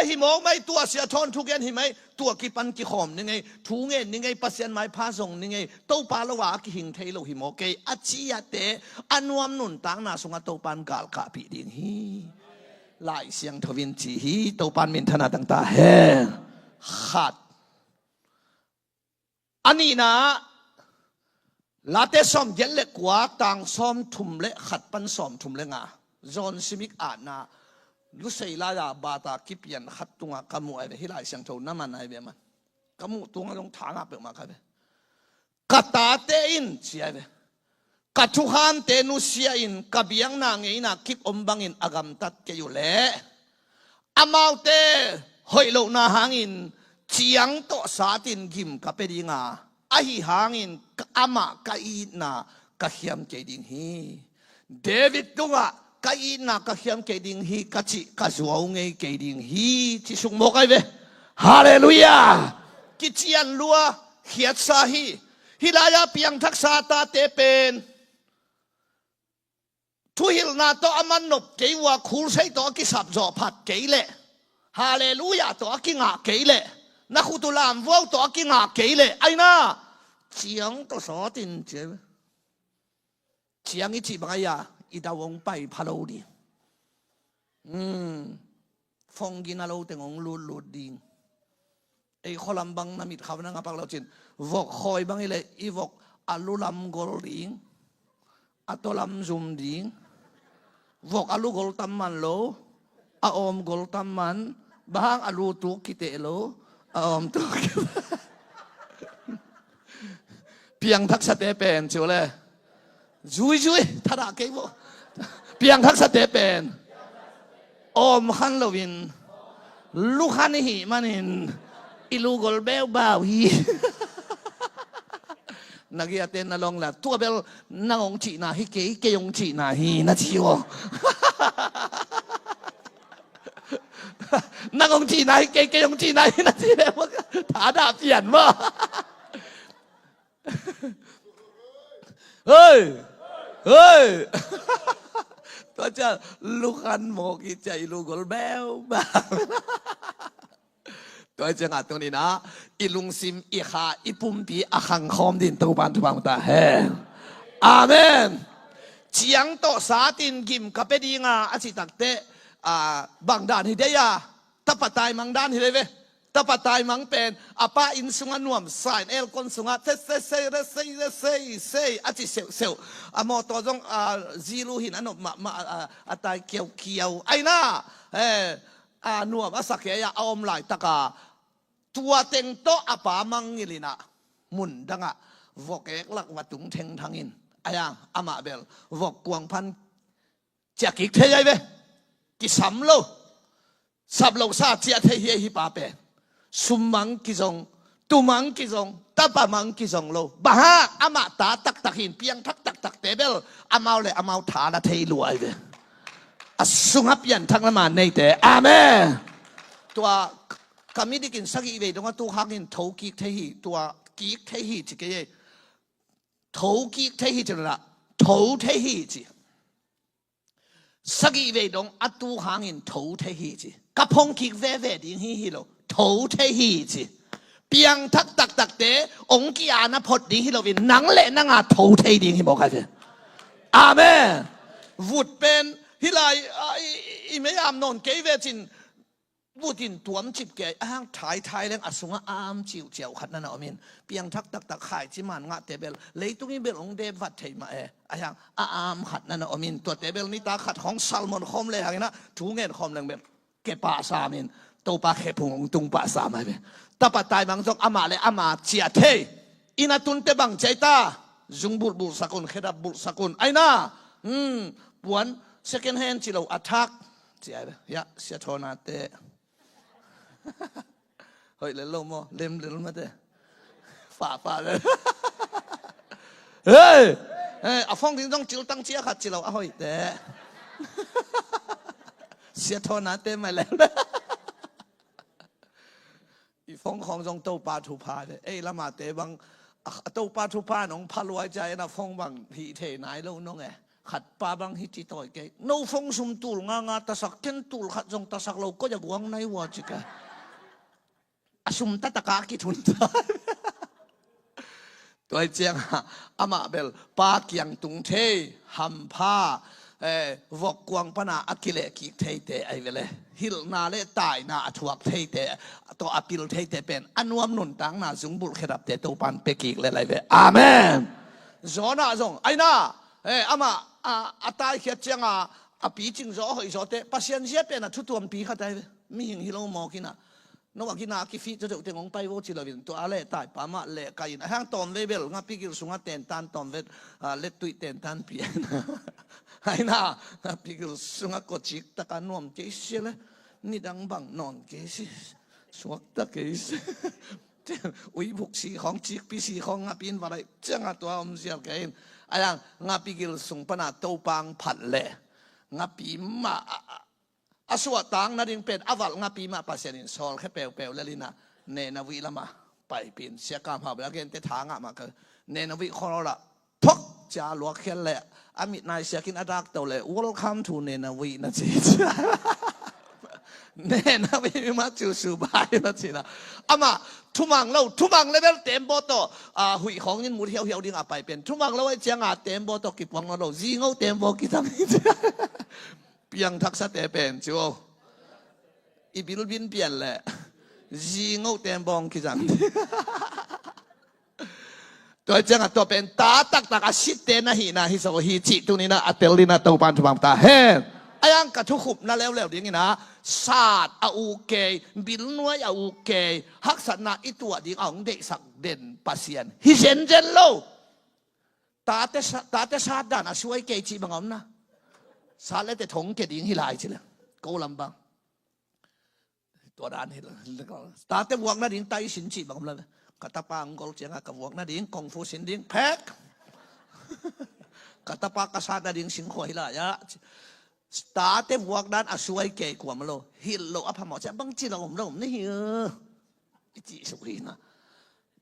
หิมองไม่ตัวเสียทอนทุกเย็นหิมไม่ตัวกิปันกิขอมนี่ไงทุงเงินนี่ไงปัสยันไม่พาส่งนี่ไงโตปาละว่ากิหิงเทโลหิมเกยอาชียเตอันวมนุนตังนาสงโตปันกาลกาปิดิงฮีลายเสียงทวินจีฮีโตปันมินธนาต่างตาเฮขัดอันนี้นะลาเตซอมเย็นเล็กกว่าต่างซอมทุ่มเละขัดปันซอมทุ่มเละงาจอนซิมิกอาณาลุเซลายาบาตาคิเปียนขัดตุงกามูไอเบฮิลายเสียงโทน้ำมันไอเบมันกามูตุงลงทางอาเปมาครับเบกัตาเตอินเสียเบกัตุฮันเตนุเสียอินกับเบียงนางอินาคิปอมบังอินอากามตัดเกยุเล่อามาเตหอยโลนาหางอินเจียงโตสาตินกิมกับเปดิงาอาหิหางอินอามาไกอินา กะเขียมเกดิงฮีเดวิดตุงะกะอีนากะเขียมเกดิงฮีกะจิกะสวงเงเกดิงฮีที่สุงโมกไอเวฮาเลลูยากิจยันลัวเขียดซาฮีฮิลายาเปียงทักษาตาเตเป็นทุหิลนาโตอมันนบเกวะคูลใช้ตัวกิสับจอผัดเกเลฮาเลลูยาตัวกิงาเกเลนักขุตุลามวัวตัวกิงาเกเลไอ้น่าเจียงตัวสอตินเจเจียงอีจีบางอย่างอีดาวงไปพะโลดีฟงกินอาโลเตงงลุดดิงไอ้ขลัมบังนามิดเขานั่งกับเราจินวอกคอยบางเลยอีวอกอาลูลัมกอลดิงอัตลัมซุมดิงวอกอาลูกอลตัมมันโลอาอมกอลตัมมันบางอาลูตุกิเตโลอาอมตุกเพียงทักษะเตเป็นเชียวเลยจุยท่าด่าเกวเพียงทักษะเตเป็นอมขันลวินลูกขันหิมันินอิลูกอลเบลบาวีนักเรียนนั่งลงละตัวเบลนั่งองจีน่าฮิเกยองจีน่าฮีนะชิวนั่งองจีน่าฮิเกยองจีน่าฮีนะชิวท่าด่าเปลี่ยนมั้งเฮ้ยตัวเจ้าลูกขันโมกิใจลูกกอลเบลบาตัวเจ้าตัวนี้นะอิลุงซิมอิขาอิปุ่มปีอาขังคอมดินตัวปานทุบังตาเฮอาเมนเจียงโตสาตินกิมกับเปดีงาอาจิตักเตบางด้านฮิเดียตะปะตายมังด้านฮิเดเวตะปะตายมังเป็นอาป้าอินสุงานวมสายเอลคนสุงาเซอาจิเซลอามอตัวจงซีรูหินอันมาตายเขียวไอ้น่านวมสักยาอมไหลตะกาตัวเต็งโตอาป้ามังงิลินะมุนดังะวกเอกลักวัตุงเทงทางอินอายังอามาเบลวกกวงพันจากกิกเทยเวกิสัมโลสับโลซาเจียเทยฮิปาเปสุมังกิจงตุมังกิจงตาปามังกิจงโลบ้าอามาตาตักหินเพียงตักเตเบลอามาเลยอามาฐานเทลวยเวอสุงับยันทั้งละมาในแต่อาเมนตัวกามิดิกินสักอีเวตรงว่าตัวหักินทกิกเทหีตัวกิกเทหีจิเกยทกิกเทหีจิละทเทหีจิสักอีเวตรงอัตัวหักินทเทหีจิกับพงกิกเวดิงฮีโลทเทหีจิเปียงตักเตองกีอานะพดดิงฮีโลวินนังเละนังอาทเทดิงฮีบอกใครเถอะอาเมนวุดเป็นฮิลายอีเมียามนนเกยเวจินวูดินตัวมจิบเกยอ้างถ่ายเรื่องอสุงอามจิวเจียวขัดนั่นเอามินเปียงตักขายจิมันงะเตเบลเลยตรงนี้เบลองเดวัดเทมาอ้างอามขัดนั่นเอามินตัวเตเบลนี่ตาขัดของซัลมอนคอมเลยอะไรนะถูเงินคอมเรื่องแบบเก็บปาสามินตัวปาเขพุงตุงปาสามาเบตาปัตตายบางจงอามาเลยอามาเจียเทอินาตุนเตบังใจตาจุงบุลสกุลเขดับบุลสกุลไอ้น่าปวนsecond hand จิโลอัทักเจียเลยยะเสียทอนาเตเฮ้ยเล่นลมมั้งเล่นมาเตะฝ่าเลยเฮ้ยอาฟงถึงต้องจิลตั้งเจียขัดจิโลอ่ะเฮ้ยเตะเสียทอนาเตไม่แล้วอีฟงของจงโตปาทุพาเอ้ละมาเตะบางโตปาทุพาน้องพาลอยใจนะฟงบางฮีเทนายแล้วน้องขัดปาบังฮิจิตอยเกยโนฟงซุมตูลงาตาสักเกนตูลขัดจงตาสักเราก็จะกวางในวัวจิกะอสุมตะตะกากิทุนตาตัวเจียงอามาเบลปาเกียงตุงเทหัมพาวกกวางปนาอักิเลกิเทเตไอเวเลฮิลนาเลตายนาถวกเทเตตัวอปิลเทเตเป็นอนุวมนุนตังนาจุงบุลเขดับเตตัวปันเปกิกเลยไรเวอาเมนจอนาจงไอนาอามาตายเขียดเจียงปีจิงจอหอยจอเตปัสยันเจียเป็นทุตัวปีขัดได้มีหิงฮิโลมอกินะนกกินากิฟิจะจะเตงงไปโวจิลวินตัวอะไรตายปามาเละกันห้างตอนเวเบลงับปีกิลสุงาเตนตันตอนเวเล็ดตุยเตนตันเปียนไอ้น่าปีกิลสุงากจิกตะการนวมเกสิเลยนี่ดังบังนอนเกสิสวกตะเกสิ อุยบุกสีของจิกปีสีของงาปินว่าไรเจ้าตัวเสียกันไอ้ยังงาปีกิลส่งปนาโตปังผัดเล่งาปีมาอาสวดตังนั่นเองเป็นอวัลงาปีมาปัสยานินสอลแค่เปลวเปลวแล้วลินะเนนวิละมาไปปีนเสียการพาไปแล้วเกณฑ์เตทางอ่ะมาคือเนนวิคนเราละทุกจาลวกแค่แหละอามินายเสียกินอาดักตัวเลย Welcome to เนนวินะจีเนนวิมาจูสุบายนะจีนะอามาทุมังเราทุมังเลเวลเต็มโบโตหุยของยินมูเที่ยวเที่ยวดิ้งอ่ะไปเป็นทุมังเราไอ้เจ้าอ่ะเต็มโบโตกิบวังเราจีงเอาเต็มโบกิทังเปียงทักษะเตเป็นจูอีบิลบินเปลี่ยนแหละจีงเอาเต็มบองกิจังตัวเจ้าตัวเป็นตาตักตักอาชิตเตนะฮีนะฮิโซฮีจิตุนี่นะอัตเตลินะตัวปันทุมังตาเฮไอ้ยังกระทุกขุบนั่นแล้วดิ้งนะศาสตร์อูเกยบิลนัวอูเกยฮักษณะอีตัวดิ้งอ่างเด็กสักเด่นปัสยันฮิเซนเจนโลตาเตศาสตร์ด้านช่วยเกยจีบังอมนะศาสตร์แล้วแต่ถงเกดิ้งฮิลายใช่ไหมโกลำบังตัวด้านฮิลตาเตวงนั่นดิ้งไตสินจีบังอมเลยกตาปังกอลเจียงกับวงนั่นดิ้งกงฟูสินดิ้งแพ็กกตาปากศาสตร์นั่นดิ้งสิงห์ฮิลายะตาเต็มวกด้านอาช่วยเกยกว่ามาโลฮิลโลอภามอจะบังจีเราผมนี่อิจิสุรินะ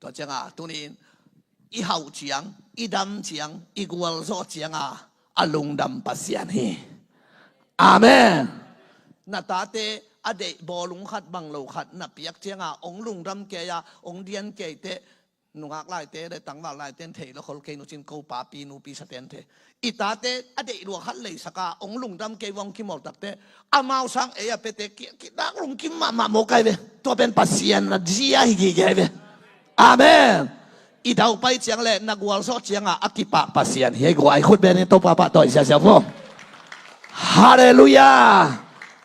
ตัวเจ้าตัวนี้อีเฮาเจียงอีดำเจียงอีกวลโซเจียงอาลุงดำปัสยานีอาเมนนาตาเตอเดบอลุงขัดบังโลขัดนับเปียกเจียงองลุงดำเกียองเดียนเกยเตนุกไล่เตะได้ตั้งว่าไล่เต้นเทแล้วคนเกนุจินกูป่าปีนูปีสเตนเทอิตาเตอเดรัวขัดเลยสักาองลุงดำเกยวงคิมอลตักเตอามาสังเอียเปเตกิดักลุงคิมมาโมกายเวตัวเป็นปัสยานะจีอาฮิกิเกเวอาเมนอีดาวไปเจียงเลยนักวัลโซเจียงอากิปะปัสยานเฮกวายขุดเบนตัวปะต่อยเสียเสียฟงฮาเลลูยา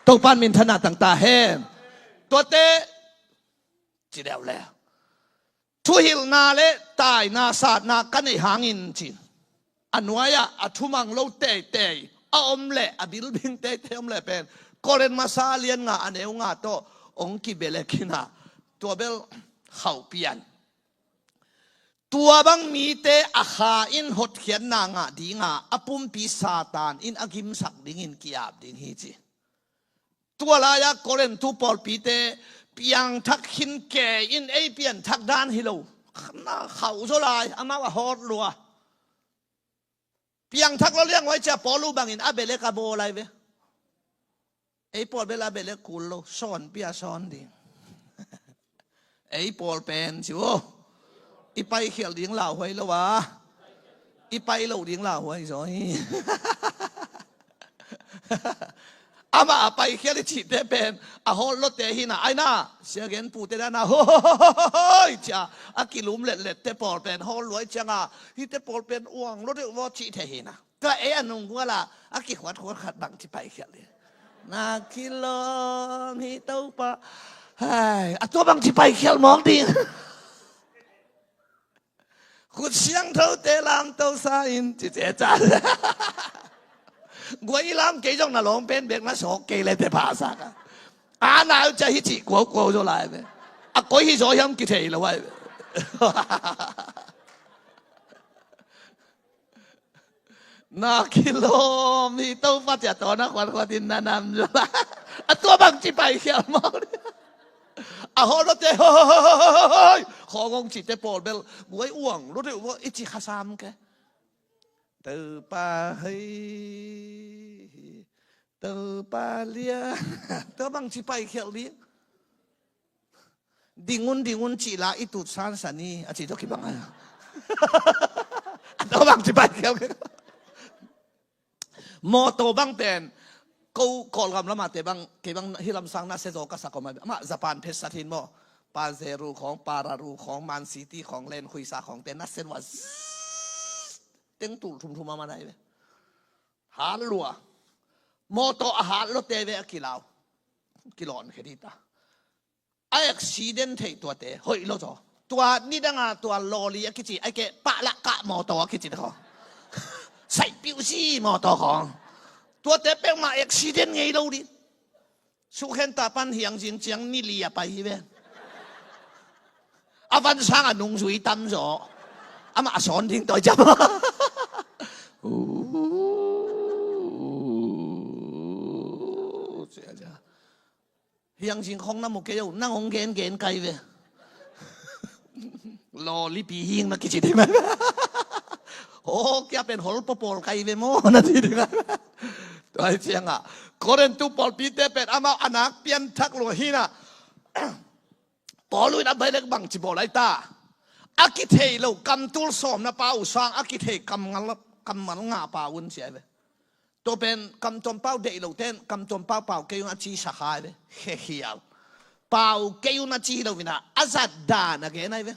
ตัวปันมินธนาต่างๆเฮตัวเตจีเดียวแล้วทุหิลนาเลตายนาศาสนากันในหางินจินอันวายะอัทุมังโลเตเตออมเละอบิลบิงเตเตอมเละเป็นกอเรนมาซาเลียนงาอันเอวงาโตองกิเบเลกินาตัวเบลเขาเปียนตัวบังมีเตอาคาอินหดเขียนนางาดีงาอปุมปีซาตานอินอากิมสักดิงินกิอาบดิงฮีจีตัวลายะกอเรนทุปอลปีเตเปียงทักหินแก่อินเอเปียนทักด้านฮิโลน่าเขาโซลายอามาว่าฮอดลัวเปียงทักเราเลี้ยงไว้จะปอลูบังอินอาเบเลกาโบอะไรเวไอปอลเบลาเบเลกุลโลสอนเปียสอนดิไอปอลเป็นชิวอีไปเขียวดิ้งเหล่าไว้แล้ววะอีไปเหล่าดิ้งเหล่าไว้ซอยอามาไปเขียวจิตเตเป็นอาฮอลรถเตหินะไอน่าเสียเงินปูเตนะโฮ้ยจ้าอากิลุมเล็ดเล็ดเตปอลเป็นฮอลรวยจังอ่ะฮิเตปอลเป็นอ้วงรถวอจิเตหินะก็เอ็นนุ่งว่าละอากิขวัญขวัญขัดบังที่ไปเขียวเลยนาคิโลฮิโตปะเฮ้ยตัวบังที่ไปเขียวมองดีขุดเสียงเท่าเตลามเท่าสาอินจิเจจานกูอีลามเกยจงน่ะลงเป็นเบกน่ะสอกเกยเลยแต่ภาษาอาณาจะฮิจิกัวกัวจะ来呗啊กูฮิจอยำกิเท了ไว้นาคิโลมีเต้าฟัดจะต่อนะควันควันดินนานำจะละตัวบังจิไปเขียวมองอาฮอรถเตะของงจิตเตปอลเบลบวยอ้วงรถเตะว่าอิจิคาซามแกเตอปาเฮเตอปาเลียตัวบังจิไปเขียวเลี้ยดิ่งุนจิลาอิตุสานสันนี่อาจิตกิบังอ่ะตัวบังจิไปเขียวมอโตบังเป็นกูกอลกำละมาเตบังเกบังฮิลำสังนาเซโซกัสกอมามาญี่ปุ่นเพชรสัตินโมปาเซรูของปารารูของมันซิตี้ของเลนคุยซาของเตนัสเซนว่าเต็งตูทุ่มมาได้ไหมหาลัวมอโตอาหารรถเตเวกิลาวกิโลนเคดิตาไอ้อุบิเหตุตัวเตเฮ้ยโลจ่อตัวนี่ดังอ่ะตัวลอรี่กิจิไอ้เกปะละกะมอโตกิจิเขาใส่ปิ้วซี่มอโตของตัวเตเป็นมาอุบิเหตุไงเราดิสุขเห็นตาปันเหียงจริงจังนี่เลียไปเว้ย อาวันสร้างนุ่งสวยตั้มจ่ออามาสอนทิ้งต่อยจับยังจริงของน้ำมุกเกลนั่งองเกนเกนไกลเว้รอลิปีหิงมากี่ทีได้ไหมโอ้แกเป็นหอลปอลไกลเว้โมนาทีได้ไหมตัวเชียงอ่ะคนเรียนตุปอลปีเตเป็นอามาอนักเปลี่ยนทักโลหินะปอลุยนับไปเล็กบังจิบอลไลตาอากิเทยเรากำตุลสอมนะป้าอุสางอากิเทยกำมันงาป้าวุ่นเสียไปตัวเป็นกำจมเป้าเดยเราเต้นกำจมเป้าเป่าเกยุนาจีสหายไปเฮียเป่าเกยุนาจีเราวินะอาซาดานะเกนไอเว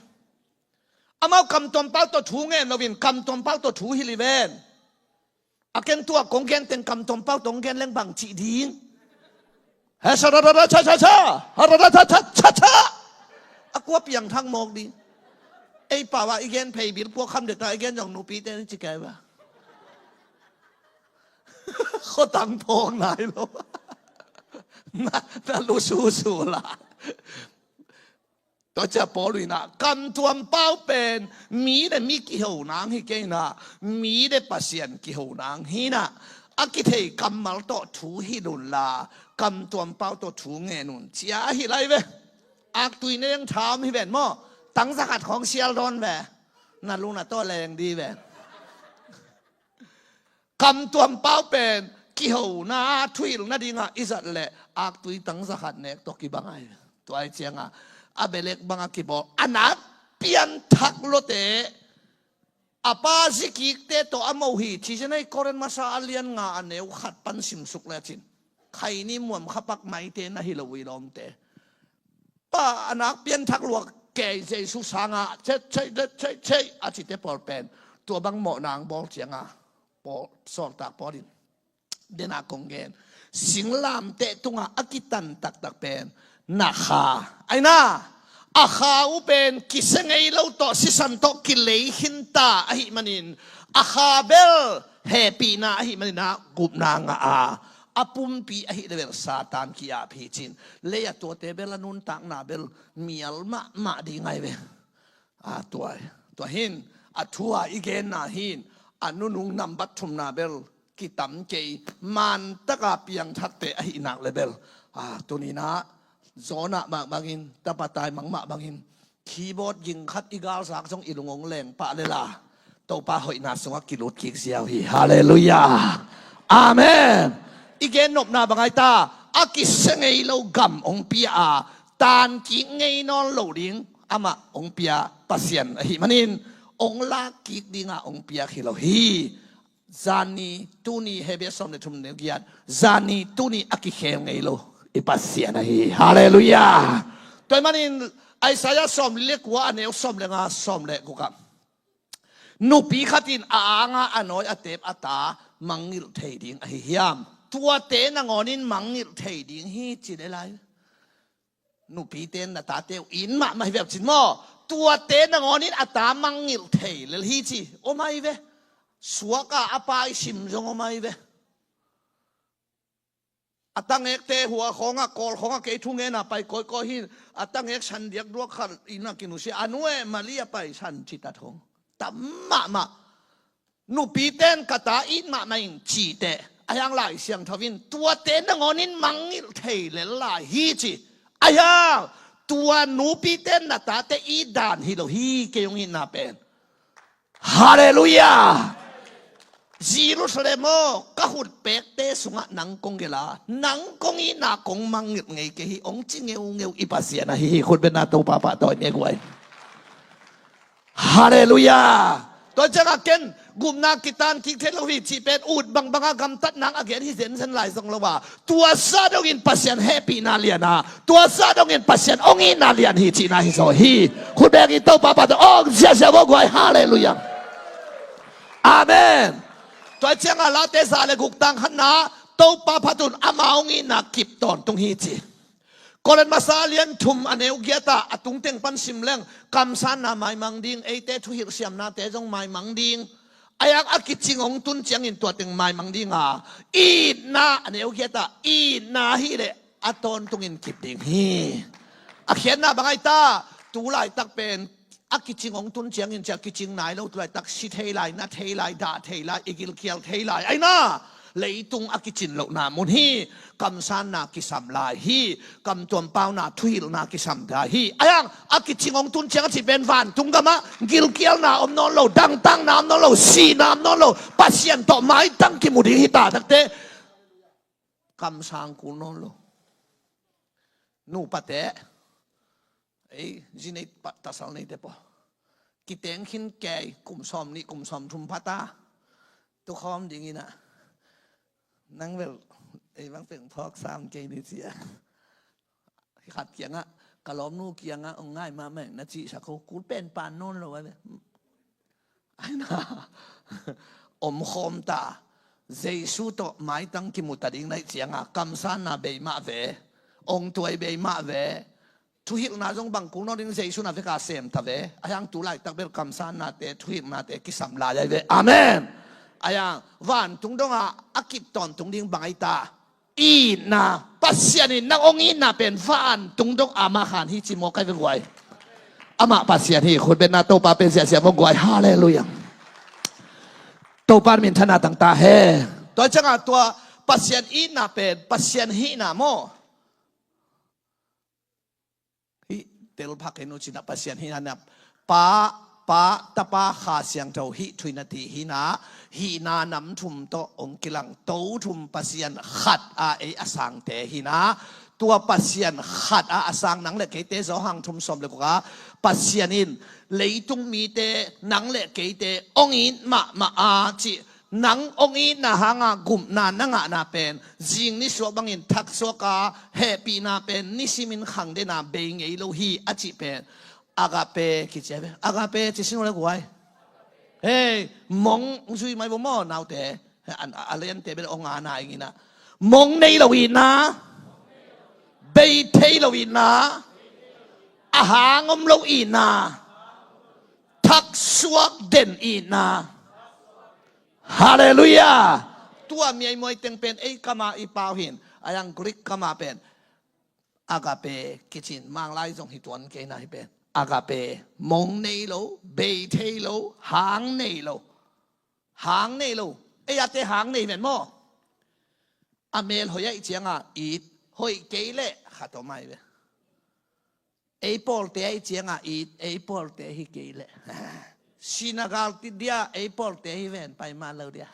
อามาคำตอมเป้าตัวถูเงินเราวินคำตอมเป้าตัวถูฮิลิเวนอาเกนตัวกงเกนเต็นคำตอมเป้าตรงเกนเล่งบังจีดิงเฮ้ยชะชะชะชะชะฮะชะชะชะชะชะอากูว่าเปียงทั้งมองดีไอ้ป่าวว่าอีเกนเพย์บิลพวกคำเด็ดตายอีเกนอย่างนูปีเต้นจิกแกวะเขาตั้งพองไหนหรอน่ารู้สู้ละตัวจะปอลุยนะกำทวมเป้าเป็นมีได้มีกี่หัวนางฮิเกนะมีได้ปัสยันกี่หัวนางฮินะอากิเทกำมัลโตถูฮิดุลลากำทวมเป้าโตถูเงินุนเสียฮิไรเวอักตุยเนี่ยยังถามฮิเวนมั่วตั้งสกัดของเชียร์ดอนแวน่ารู้นะตัวแรงดีแวคำตัวเป้าเป็นกี่หัวนาทุยลงนาดีงาอิสัตเละอักตุยตั้งสกัดเนกตกิบังไอตัวไอเจียงอ่ะอาเบเล็กบังกิบอกอนักเปลี่ยนทักโลเตอาปาสิกิเตโตอโมหีที่จะในกรณมาซาเลียนงาเนวขัดปันสิมสุกแล้วจินใครนี่มวมขับปักไม้เตนะฮิโลวิลอมเตป้าอนักเปลี่ยนทักลวกแก่ใจสุสางะใช่อาทิตย์เตปอลเป็นตัวบังหมอนางบอกเจียงอ่ะปอสอดตากปอดินเดนากงเกนสิงลามเตตุงอากิตันตักเป็นนาคาไอ้น่าอาคาอุเป็นกิเซงไอเราต่อสิสันโตกิเลหินตาอหิมันินอาคาเบลเฮปีนาอหิมันินะกุบนางอาปุ่มปีอหิเดเวลซาตานกิอาพีจินเลยตัวเตเบลนุนตักนาเบลมีอัลมาดีไงเวตัวหินทัวอีเกนนาหินนุนุงนำบัตทุมนาเบลกิตัมเกยมันตะกาเปียงทัดเตอหินักเลเบลตัวนี้นะโซน่ะบางอินตะปะตายมังมะบางอินคีย์บอร์ดยิงคัดอีกาลสักจงอิลงงแรงปะเลล่ะตัวปะหอยนาสงกิลุดกิกเสียวฮีฮาเลลูยาอาเมนอีเกนนบนาบางไอตาอากิเสงไอโลกัมองเปียตานกิงไงนอนโลดิงอามาองเปียปัสยันหิมันินองลากิกดิงาองเปียฮิโลฮีซานีตูนีเฮเบสอมเนทุมเนกิยันซานีตูนีอากิเขงไงโลipasyan hi hallelujah toy manin Isaiah som lek wa aneu som lenga som le ku ka nu pi khatin anga anoi atep ata mangil theiding hi hiam tua te na ngonin mangil theiding hi chinelai nu pi ten na ta te in ma mai vep chin mo tua te na ngonin ata mangil thei le hi chi o mai ve suaka apai sim jong o mai ve atang ek te huwa khonga kol khonga ke thunge na pai koi ko hin atang ek san diak duak khal ina kinusi anue malia pai san chita thong tamma ma nu pi ten kata in ma main chi te ayang lai siang thawin tua te na ngonin mangil thei le la hi chi ayang tua nu pi ten na ta te i dan hi lo hi ke yong in na pen hallelujah Jerusalem kahut pek te sunga nang kong gela nang kong ina kong mangit ngai ke hi ong chi ngeu ipasya na hi khut ben na to papa to ne gwai hallelujah to janga ken gumna kitan ki thelohi chi pen ut bang banga gam tat nang again hi zen san lai song lawa tua sa dong in pasyan happy na liana tua sa dong in pasyan ong ina lian hi chi na hi so hi khut ben ki to papa to ong sia sia go gwai hallelujah amenตัวเจ้าเราเตสาเลกุกตังหันนาตัวป้าพัตุนอามาองอินักกิบตอนตรงฮีจีก่อนมาซาเลียนทุมอันเอวเกียตาตุงเต็งปันสิมเลงคำสันนาไม่มังดิงเอเตทุหิรเสียมนาเตจงไม่มังดิงอายังอากิจิงองตุนเจียงอินตัวเต็งไม่มังดิงอีนาอันเอวเกียตาอีนาฮีเลอตอนตรงอินกิบดิงฮีอาเขียนนาบางไอตา ตูไลตักเป็นอักกิจิงองตุนเจียงอินจากกิจิงไหนเราตูไลตักสิเทไลนัดเทไลด่าเทไลอีกิลเคียลเทไลไอ้น่าเลยตุงอักกิจินเหล่านามุนฮีกำซานนากิสัมลายฮีกำตัวเป้านาทุยนากิสัมดาฮีไอ้ยังอักกิจิงองตุนเจียงที่เป็นฟันตุงกะมะกิลเคียลนาอมนอนเราดังตั้งน้ำนอนเราสีน้ำนอนเราปัสยันต่อไม้ตั้งกิมุดีฮิตาตักเตกำสังกุนอนเรานูปะเตะไอ้จีนปัตตาสัลนี่เตปะกิเตงขินแก่กุมซอมนี่กุมซอมทุมพัตตาตุคอมดิ่งนะนั่งเวลไอ้บางเป็นพอกสามเกนิเซียขัดเกียงอะกะล้อมนู่เกียงอะเอาง่ายมาแม่งนาจิสักเขากูเป็นปานโน่นเลยวะเนี่ยไอ้น่าอมคอมตาเจสุโตไม้ตั้งกิมุตดิ่งในเสียงอะกำซานนาเบยมาเวองตัวเบยมาเวทุหิลนาจงบังกูนอดิ่งเจสุนาเวกาเซมทาเวอายังตุไลตักเบลกำซานนาเตทุหิลนาเตกิสัมลาใจเวอาเมนอายังวันตุงดงอากิตอนตุงดิ่งบังไอตาอีนาปัสยานินักองอีนาเป็นวันตุงดงอามาขันฮิจิโมกัยเวกวยอามาปัสยานิคนเป็นนาโตปาเป็นเสียเสียมกวยฮาเลลูยาโตปามินธนาต่างๆเฮตัวจังตัวปัสยานอีนาเป็นปัสยานฮีนาโมฮิเตลพักเห็นอุจินาปัสยานฮีนานับปาตะปาขาเสียงเจ้าฮิทุยนาทีฮีนานำทุมโตองกิลังโตทุมปัสยานขัดอาเออสังเตฮีนาตัวปัสยานขัดอาสังนังเล็กเตเจ้าหังทุมสมเลยก็ปัสยานินเลยตุงมีเตนังเล็กเตองอินมาอาจินังองอินนาหางกุมนานังนาเป็นจิงนิสวบังอินทักสวกาเฮปีนาเป็นนิสิมินขังเดนาเบงเอโลฮีอจิเป็นอากาเปคิดเจ็บอากาเปจิสิโนเลกไว้เฮ้มองซุยไม่บ่มอนาวเตอะไรอันเตเป็นองอานาอย่างนี้นะมองในโลวินาเบเทโลวินาอาหางอมโลอีนาทักสวกเด่นอีนาฮาเลลูยาตัวเมียมวยเต็งเป็นไอ้กามาอีปาวหินอายังกริกกามาเป็นอากาเปกิจินมังไลจงหิตวนเกน่าให้เป็นอากาเปมงเนโลเบเทโลหางเนโลไอ้ยาเตหางเนเป็นโมอเมลหอยอีเจียงอ่ะอีดหอยเกเล่ขัดตัวไม่เว้ไอ้ปอลเตไอ้เจียงอ่ะอีดไอ้ปอลเตฮิเกเล่สินากาลติดเดียไอ้ปอลเตฮิเวนไปมาเลวเดีย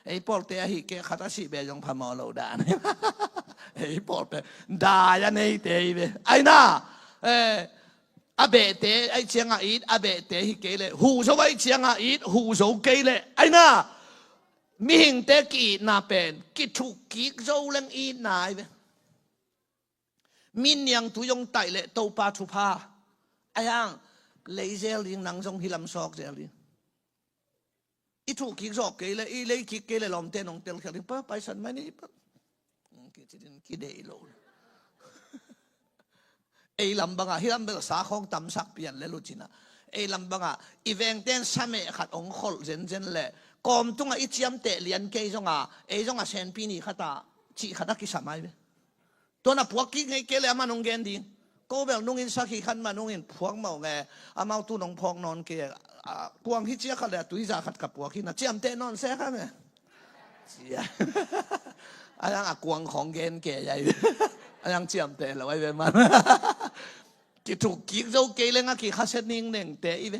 ไอ้ปอลเตฮิเกขัดสิเบยองพามอลดานไอ้ปอลเตดายันไอ้เตฮิเวไอ้น่าอาเบเตไอ้เจียงอีดอาเบเตฮิเกเลหูโซไอ้เจียงอีดหูโซเกเลไอ้น่ามีหิงเตกีนาเป็นกิทุกิโซเลงอีนายเวมินยังตุยงไตเลโตปาทุพาไอ้ยังเลยเซลิงนังจงฮิลัมซอกเซลิงอีทุกิซอกเกเลอีเลยกิเกเลลอมเตนองเตลเขลิงป้าไปสันไม่นี่ป้ากิจินกิเดโลไอ้ลำบังอ่ะฮิลัมเบลสาของตำสักเปลี่ยนเลยลุจินะไอ้ลำบังอ่ะอีเวงเต้นสามเอขัดองคอลเจนเลยกอมตุงอ่ะอีเจียมเตเลียนเกยจงอ่ะไอ้จงอ่ะเซนปีนี่ขัดอ่ะจีขัดอ่ะกิสามายเว้ตัวน่ะพวกกิไงเกเลยอามานุงเกนดีก็แบบนุงอินสักขีขันมานุงอินพวกเมาไงอามาตุนองพองนอนเกยกวางที่เจียขัดเลยตุยจ่าขัดกับพวกกินนะเจียมเตนอนเซ่ขันเนี่ยเจียอันนั้นอ่ะกวางของเกนเกยใหญ่อันนั้นเจียมเตะเราไว้เป็นมันกิถูกกิโซเกลงอ่ะกิข้าเส้นนิ่งหนึ่งเตะอีเว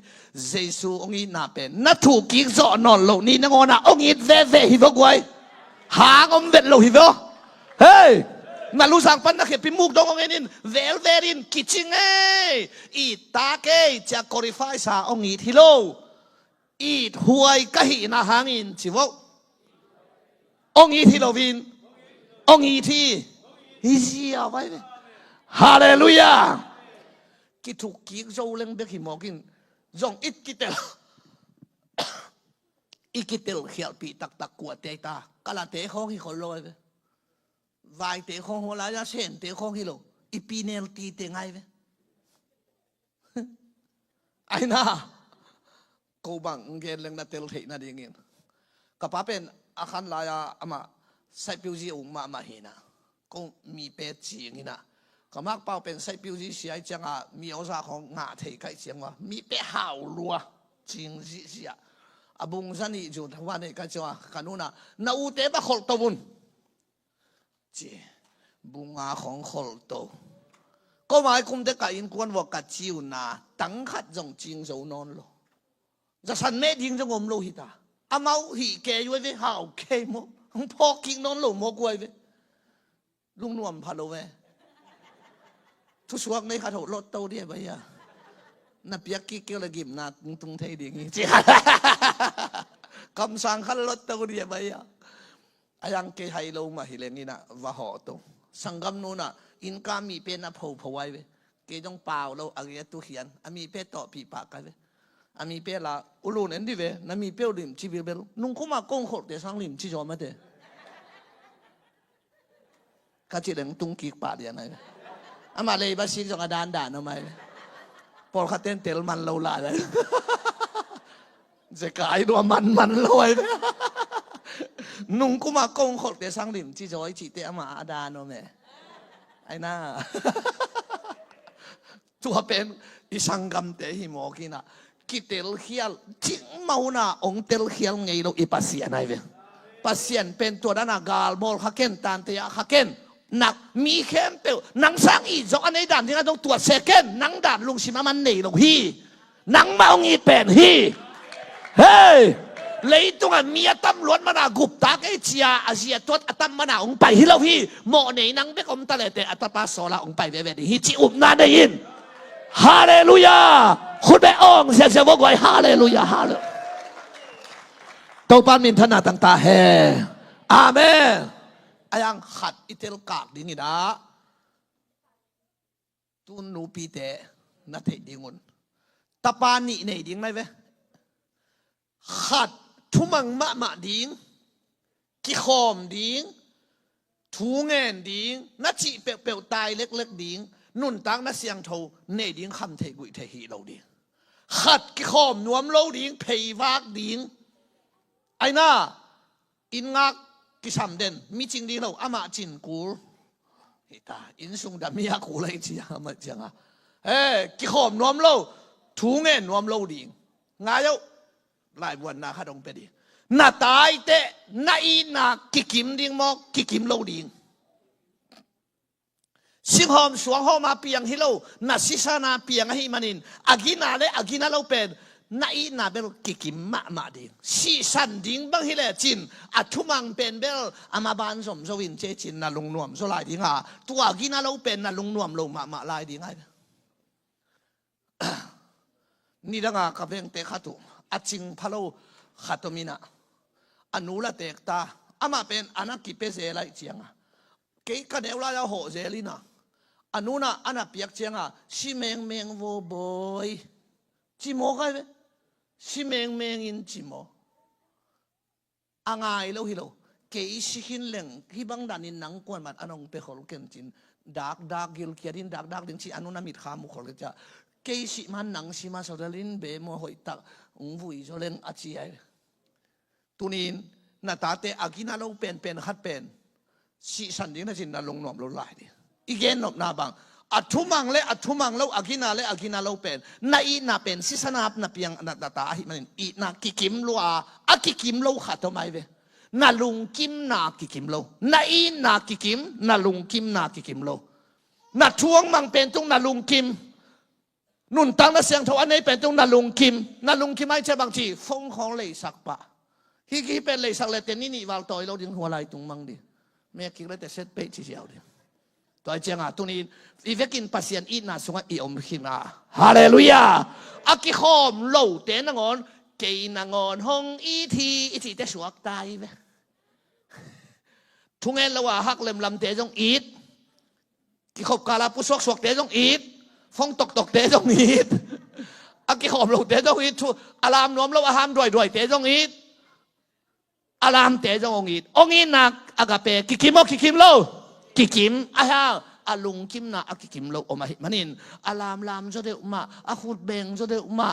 เจสูองค์น่าเป็นนัทถูกกิโซนอนโลนี่นังอน่ะองค์เวฮิบกไว้หางอมเวทโลฮิบเฮ้ยนั่นรู้สังปันนักเขียนพิมุกดององค์นินเวลเวรินกิจิงเออีตาเกยจะคอริฟายสาองค์ฮิโลอีหวยกะหินาหางินจิวองค์ฮิโลวินองค์ที่ฮิเซียไว้ฮาเลลูยากิถูกกิโซเลงเบกิมอกินจงอิกิเตลอิกิเตลเขียปีตักกัวเตตากะลาเตของฮิคนลอยวายเตของหัวลายาเซนเตของฮิโลอีปีเนลตีเตงไงเวไอ้น่ากูบังเกลเลงนาเตลเทน่าดีเงี้ยกับป้าเป็นอาคารลายาอามาใส่ผิวจีอุมาเห็นนะก็มีเป็ดจีอย่างนี้นะ ก็มักเป่าเป็นไส้ปิวจีเสียจังอ่ะมีเอาซาของงาเทไก่เสียงว่ามีเปห่าวรัวจริงสิเสียอาบุงสันนี่จุดว่าเนี่ยก็จะว่าขนุนะนาอูเตปะขลตบุญเจบุงอาของขลโตก็หมายคุมเด็กกับอินกวนว่ากัดจิวนาตั้งขัดจงจริงโจนอนโลจะสันเมดิงจงอมโลหิตาอามาหิเกยไว้ห่าวเกยโมพอกินนอนโลโมกวยเวลุงนวมพาโลเวทุกช่วงในขาถรถโตเดียบไปอ่ะนับยักกี้เกี่ยวกับกิมนาตุงไทยดีงี้จีคำสั่งขันรถโตเดียบไปอ่ะยังเกยไฮโลมาฮิเลนี่นะว่าห่อโตสังกัมนูน่ะอินกามีเป็นนับผู้ผู้ไว้เวเกยจงเปล่าเราอะไรตุเขียนมีเป็นต่อปีปากกันเวมีเป็นละอุลุนเอ็นดีเวนั่นมีเป็นริมชีวิตเบลนุ่งคุ้มมาโกงขดเดี๋ยวสังริมชีจอมมาเถอะข้าจีเรื่องตุงกีกปาเดียนไงอามาเลยบาสิกจงอาดานด่านเอาไหมพอเขาเต้นเตลมันเราละเลยจะกลายตัวมันลอยนุ่งกูมากงขดเดี๋ยวสังริมที่จะไว้จีเตอามาอาดานเอาไหมไอ้น่าตัวเป็นอิสังกัมเตหิโมกินะกิเตลเขียลจิงเมาหน้าองเตลเขียลไงเราอีปัสเซียนไงเว้ยปัสเซียนเป็นตัวด้านกาลโมลฮักเกนตันเตียฮักเกนนักมีเข้มเปลนังสังอีจอกอันในด่านที่เราต้องตรวจเซเกนนังด่านลุงชิมามันหนีลงฮีนังเมางีเป็นฮีเฮ้ยเลยตรงนั้นมีตำรวจมาหน้ากุบตากไอเจียอาเซียตัวตำมาหน้าองไปฮีเราฮีโมเนนังเบกอมตะเลเตอัตปาโซลาองไปเวเวดีฮีจิอุบนาได้ยินฮาเลลูยาคุณแม่องเสียบอกไว้ฮาเลลูยาฮาเลตัวปานมินธนาต่างๆเฮอาเมนอายังขัดอิเตลกากดิ้งนะตุนนูปีเตนัทเทดิ้งุนตะปานี่เนี่ยดิ้งไหมเว้ขัดทุมังมะดิ้งกิขอมดิ้งทูเงินดิ้งนัดจีเปลวตายเล็กๆดิ้งนุ่นตังนัดเสียงโทเนี่ยดิ้งคำเทกุยเทฮีเราดิ้งขัดกิขอมนวมเราดิ้งเพย์วากดิ้งไอ้น่าอินงักกิสามเด่นมีจริงดีเราอามาจินกูฮิตาอินซุงดามีอากูเลยจีอามาจังอ่ะกิขอมนวมเราทูเงินนวมเราดิ้งง่ายเอาหลายวันนาข้าดงไปดีน่าตายเตะน่าอีน่ากิกิมดิ้งมอกกิกิมเราดิ้งสิงหอมสวงหอมมาเปียงฮิโลน่าซิสานาเปียงให้มันินอากินาเลอากินาเราเป็นน่าอีน่าเบลกิกิมมะดิ้งสิสันดิ้งบางฮิเลจินอัทุมังเป็นเบลอามาบานสมสวินเจจินน่าลงนวมสลายดิ้งอ่ะตัวอากินาเราเป็นน่าลงนวมลงมะลายดิ้งไงนี่ดังอ่ะกับเรื่องเตะขัตุอาจิงพะโลขัตุมินะอนุละเตกตาอามาเป็นอนักกิเปเซไรเจียงอ่ะเกี่ยกันเอวลายาโหเซลินะอนุนะอนักเปียกเจียงอ่ะชิเมงเมงโวบอยจิโมกันเว้ชิเมงเมงอินจิโมอ่างไงเราฮิโลเกี่ยสิหินเล่งที่บางด่านินนังกวนมันอนงเปขอลเกนจินดักกิลเกียดินดักดิ้งชีอนุนามิดขามุขอลจะเกี่ยสิมันนังสิมาสอดลินเบโมหอยตักวุ้ยโซเลนอาชีไอตุนินนาตาเตอากินาเราเป็นขัดเป็นสิสันดิ้งนั่นจินนาลงนวมเราไหลดิอีเกนนบนาบังอัทุมังเลอัทุมังเราอากินาเราเป็นนาอีนาเป็นสิสนาบนาเปียงนาตาหิมันอีนากิกิมลัวอากิกิมเราขัดทำไมเวนาลุงกิมนากิกิมเรานาอีนากิกิมนาลุงกิมนากิกิมเรานาช่วงมังเป็นตรงนาลุงกิมนุ่นตังนาเสียงทวันนี้เป็นตรงนาลุงกิมไม่ใช่บางทีฟงของเลยสักปะฮิกิเป็นเลยสักเลยแต่นี่วาลต่อยเราดึงหัวไหลตรงมังดิแม่คิดเลยแต่เซตเป๊ะเฉียวดิตัวเจ้าตัวนี้อีเวกินปัสยันอีน่าสงฆ์อีอมขินาฮาเลลูยาอากิขอมโลเตนงอนเกยนงอนห้องอีทีแต่สวกตายเว้ทุกเงินละว่าฮักเล็มลำเตจงอีดกิขบกาลาปุสวกสวกเตจงอีดฟงตกเตจงอีดอากิขอมโลเตจงอีดอารามนวมละว่าห้ามด้วยเตจงอีดอารามเตจงอีดองอีนักอากาเปกิคิมโลกิกิมอาฮา อาลุงกิมนาอากิกิมโลอมาหิมันินอาลามลามจะเดอุมาอาขุดเบงจะเดอุมา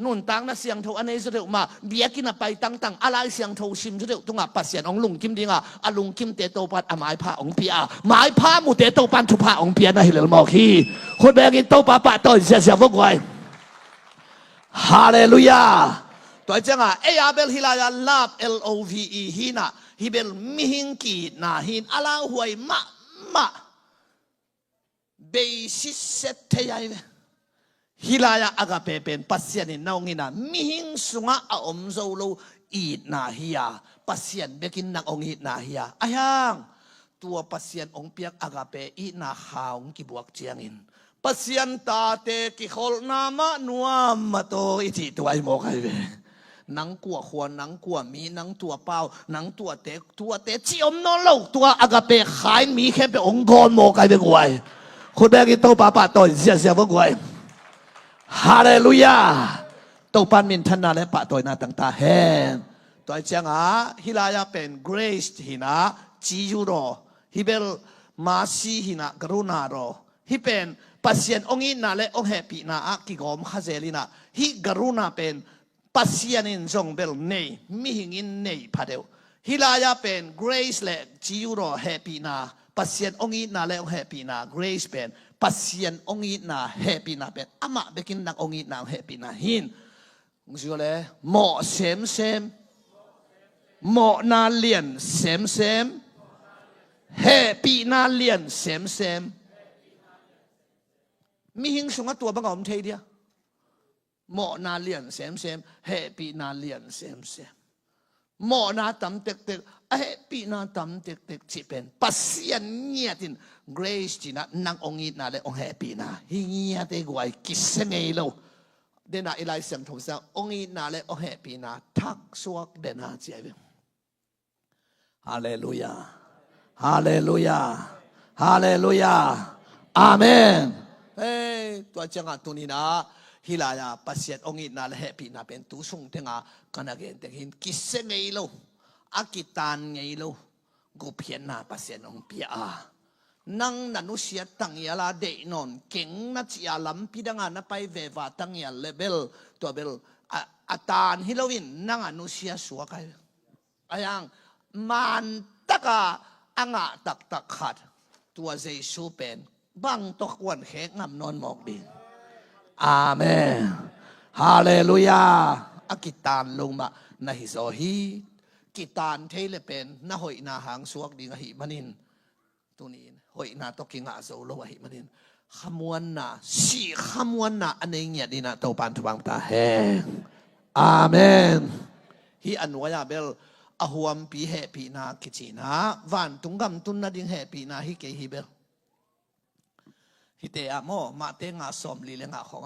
นุ่นตังนะเสียงโทอันนี้จะเดอุมาเบียกินไปตังอะไรเสียงโทชิมจะเดอุตุงปัสเสียนองลุงกิมดิงอาลุงกิมเตโตปัดอาไม้ผ้าองเปียไม้ผ้ามุเตโตปันทุผ้าองเปียนะฮิเลมอคีขุดเบงกินโตปะปะโตเสียพวกไว้ฮาเลลูยาตัวจังเอยาเบลฮิลายาลาบ LOVE ฮินะฮิเบลมิฮิงกีนาฮินอาลาหวยมะเบสิเซตเทยายฮิลายาอากาเปเป็นปัสเซียนนองินะมิฮิงสุงะอมโซโลอีนาฮิยาปัสเซียนเบกินนักองอีนาฮิยาอายังตัวปัสเซียนองเปียกอากาเปอีนาฮาวงกิบวกเจียงอินปัสเซียนตาเตกิขลนามะนัวมาโตอิจิตัวไอโมกไอเวนังกัวขวนังกัวมีนังตัวเป้านังตัวเตจิอมนอนโลกตัวอากาเปขายมีแค่เป็นองค์กรโมกไอเวกวยคุณแบกิโตปาปาโตเสียพวกวยฮาเลลูยาโตปันมินทันนาและปะโตนาต่างตาแฮนตัวเจียงฮิลายาเป็น grace หินะจิยูโรฮิเบลมาซีหินะกรุณาโรฮิเป็นปัสเซียนองอินนาและองแฮปีนาอักิกอมฮาเซลินาฮิกรุณาเป็นปัสเซียนินจงเบลเนยมิหิงินเนยพาเดวฮิลายาเป็น grace และจิยูโรแฮปีนาปัสเซียนองอินนาและองแฮปีนา grace เป็นปัสเซียนองอินนาแฮปีนาเป็นอามาเบกินนักองอินนาแฮปีนาหินงสิโอเลหมอเซมหมอนาเลียนเซมแฮปีนาเลียนเซมมิหิงสุงตัวบังอมเทเดียหมอนาเลียนเซมแฮปีนาเลียนเซมหมอนาตำเต็กแฮปีนาตำเต็กจิเป็นปัสเซียนเงียติน grace จินะนังองอินาและองแฮปีนาฮิเงียเตกวยกิสเงยโลเดน่าอิไลเสียงทงเสียงองอินาและองแฮปีนาทักสวกเดน่าเจียบฮาเลลูยาฮาเลลูยาฮาเลลูยาอาเมนตัวจังหวะตัวนี้นะฮิลายาปัสเซียนองอินาและแฮปีนาเป็นตุสุงเตงากันนักเองแต่หินกิสเงยโลอากิตานเงยโลกูเพียนนาปัสเซียนองเปียนังนันุเสียตั้งยาลาเดนอนเก่งนัดยาลัมพิดังานไปเววาตั้งยาเลเบลตัวเบลอาตานฮิโลวินนังอนุเสียสัวกันอายังมันตะกาอ่างตักขัดตัวเจสูเป็นบังตกวันแขกงำนอนหมอกดินอาเมนฮาเลลูยาอากิตานลงมานาฮิโซฮีกิตานเทเลเป็นนาหอยนาหางสวกดิงหิมันินตัวนี้หอยนาตกิงอาโซโลหิมันินขมวนนาสีขมวนนาอันนี้เนี่ยดีนะตัวปันทุบังตาแหงอาเมนฮีอันวายาเบลอหวมปีแห่ปีนาคิจินะวันตุงกำตุนนาดิงแห่ปีนาฮิเกฮิเบลฮิเตอะโมมาเตงาสอมลีเลงาของ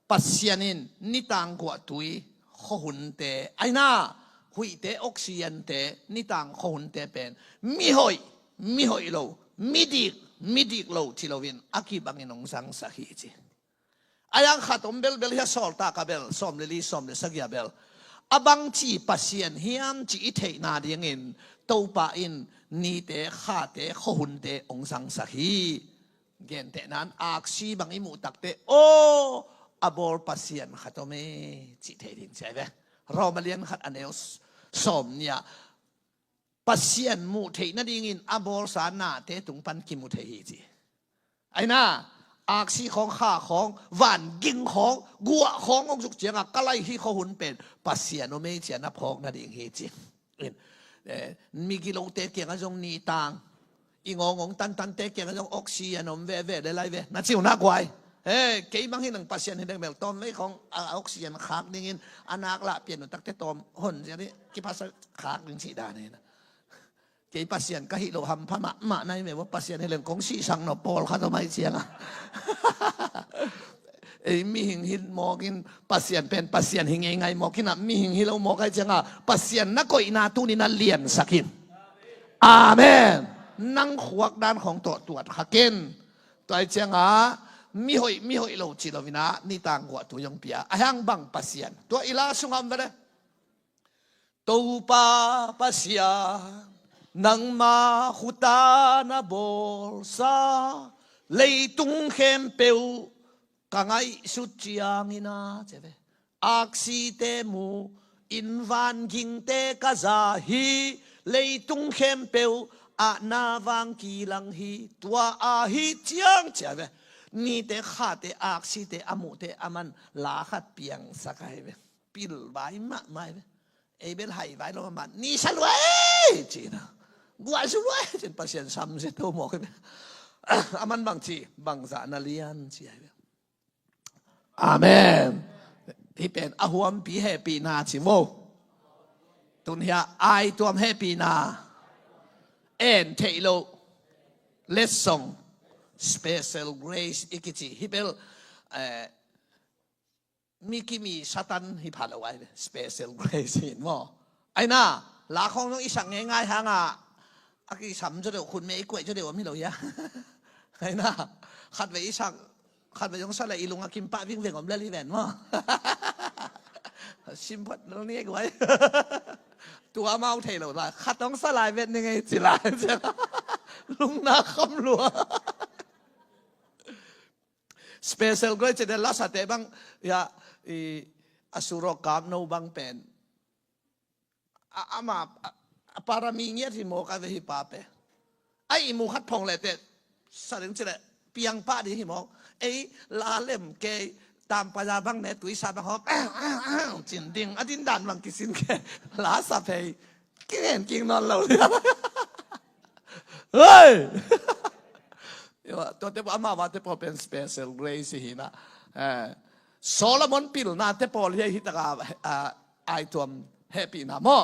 ปัสเซียนินนิตังกวตุยขุนเตไอนาหุยเตออกซิเจนเตนิตังขุนเตเป็นมิหอยโลมิดิกโลทิโลวินอากิบังอินองสังสักฮิจิอายังขัดอมเบลฮิสอลตากาเบลสอมเลลีสอมเลสักยาเบลabang chi pasien hiam chi ithei na ding in topa in ni te kha te khon te ong sang sa hi gen te nan aksi bang imu tak te o abor pasien khatome chi thei din chai ve romalian khat aneos som nia pasien mu thei na ding in abor sa na te tung pan ki mu thei hi chi ai naอาชีของข้าของวันกิงของกัวขององสุกเจียงกะไลที่เขาหุ่นเป็นปัสเซียนโนเมเจียนับพอกนั่นเองเฮจิมีกิโลเตเกียงจงนีต่างอีงงตันเตเกียงจงออกซิเจนเวได้ไรเวนั่นจิวนักไว้เกี่ยบางที่หนึ่งปัสเซียนที่หนึ่งแบบตอมไม่ของออกซิเจนขาดนิ่งอนาคละเปลี่ยนตักเตตอมหุ่นอย่างนี้กี่ภาษาขาดนิ่งสีดาเนี่ยนะเกี่ยปัสเซียนก็ฮิโลฮัมพม่าในแบบว่าปัสเซียนในเรื่องของสีสังนอปอลเขาทำไมเสียงมีหิงหินมอกินปัสเซียนเป็นปัสเซียนหิงไงมอกินมีหิงหินเรามอกันจังปัสเซียนนักก็อินาตุนี่นั่นเลียนสักินอาเมนนั่งขวักด้านของตัวตรวจขักเกนตัวจังมีหอยเราจิโลวินานี่ต่างกว่าตัวยงเปียอายังบังปัสเซียนตัวอิลาสุงามไปเลยตัวปาปัสเซียน nang mahuta na bolsa leitung hempeu kangai suchiang ina cheve aksi temu invan gingte kazahi leitung hempeu anawang kilang hi tua ahi chiang cheve ni te khate aksi te amute aman la khat piang sakai ve pil vai ma mai ve e bel hai vai lo man ni salwe china gua salwe chen pasien sam se to mo ke aman bang chi bang za na lian chi ai amen ที่เป็นอหวมปีแฮปีนาชิโมตุนเฮียไอตัวแฮปีนาเอ็นเทโลเลสซง special grace อีกทีฮิเบลมีกิมีสตันฮิพาลไว้ special grace เห็นมั้ยไอ้น่ะลาของต้องอีสังง่ายๆฮะงะอากิสัมจะเดี๋ยวคุณไม่กวยจะเดี๋ยวไม่รู้ยะไอ้น่ะขัดไว้อีสังขัดไปยงสลายอีลุงอากิมปะวิ่งเวียงอมเล่ลีแวนมั้งชิมพดตรงนี้ไว้ตัวเมาเทโลละขัดต้องสลายเวนยังไงจิลาลุงนาคำลัว special grace จะได้ลักษณะบังยาอสุรกรรมโนบังเป็นอามาปารามีเงี้ยที่โมกันที่ป้าเป้ไอ้มูขัดพงเลยแต่สรึงจะได้เปียงป้าดีที่โมไอ้ลาเล่มเกยตามปัญญาบังเนี่ยตุยสาบังเขาจินดิงอดินดันบังกิสินแค่ลาสะเพยกินเห็นกินนอนเราเฮ้ยตัวเทปอามาว่าเทปเป็น special grace หินะโซโลมอนปิลนาเทปเรียกฮิตกาไอตัวแฮปปี้นะมั้ง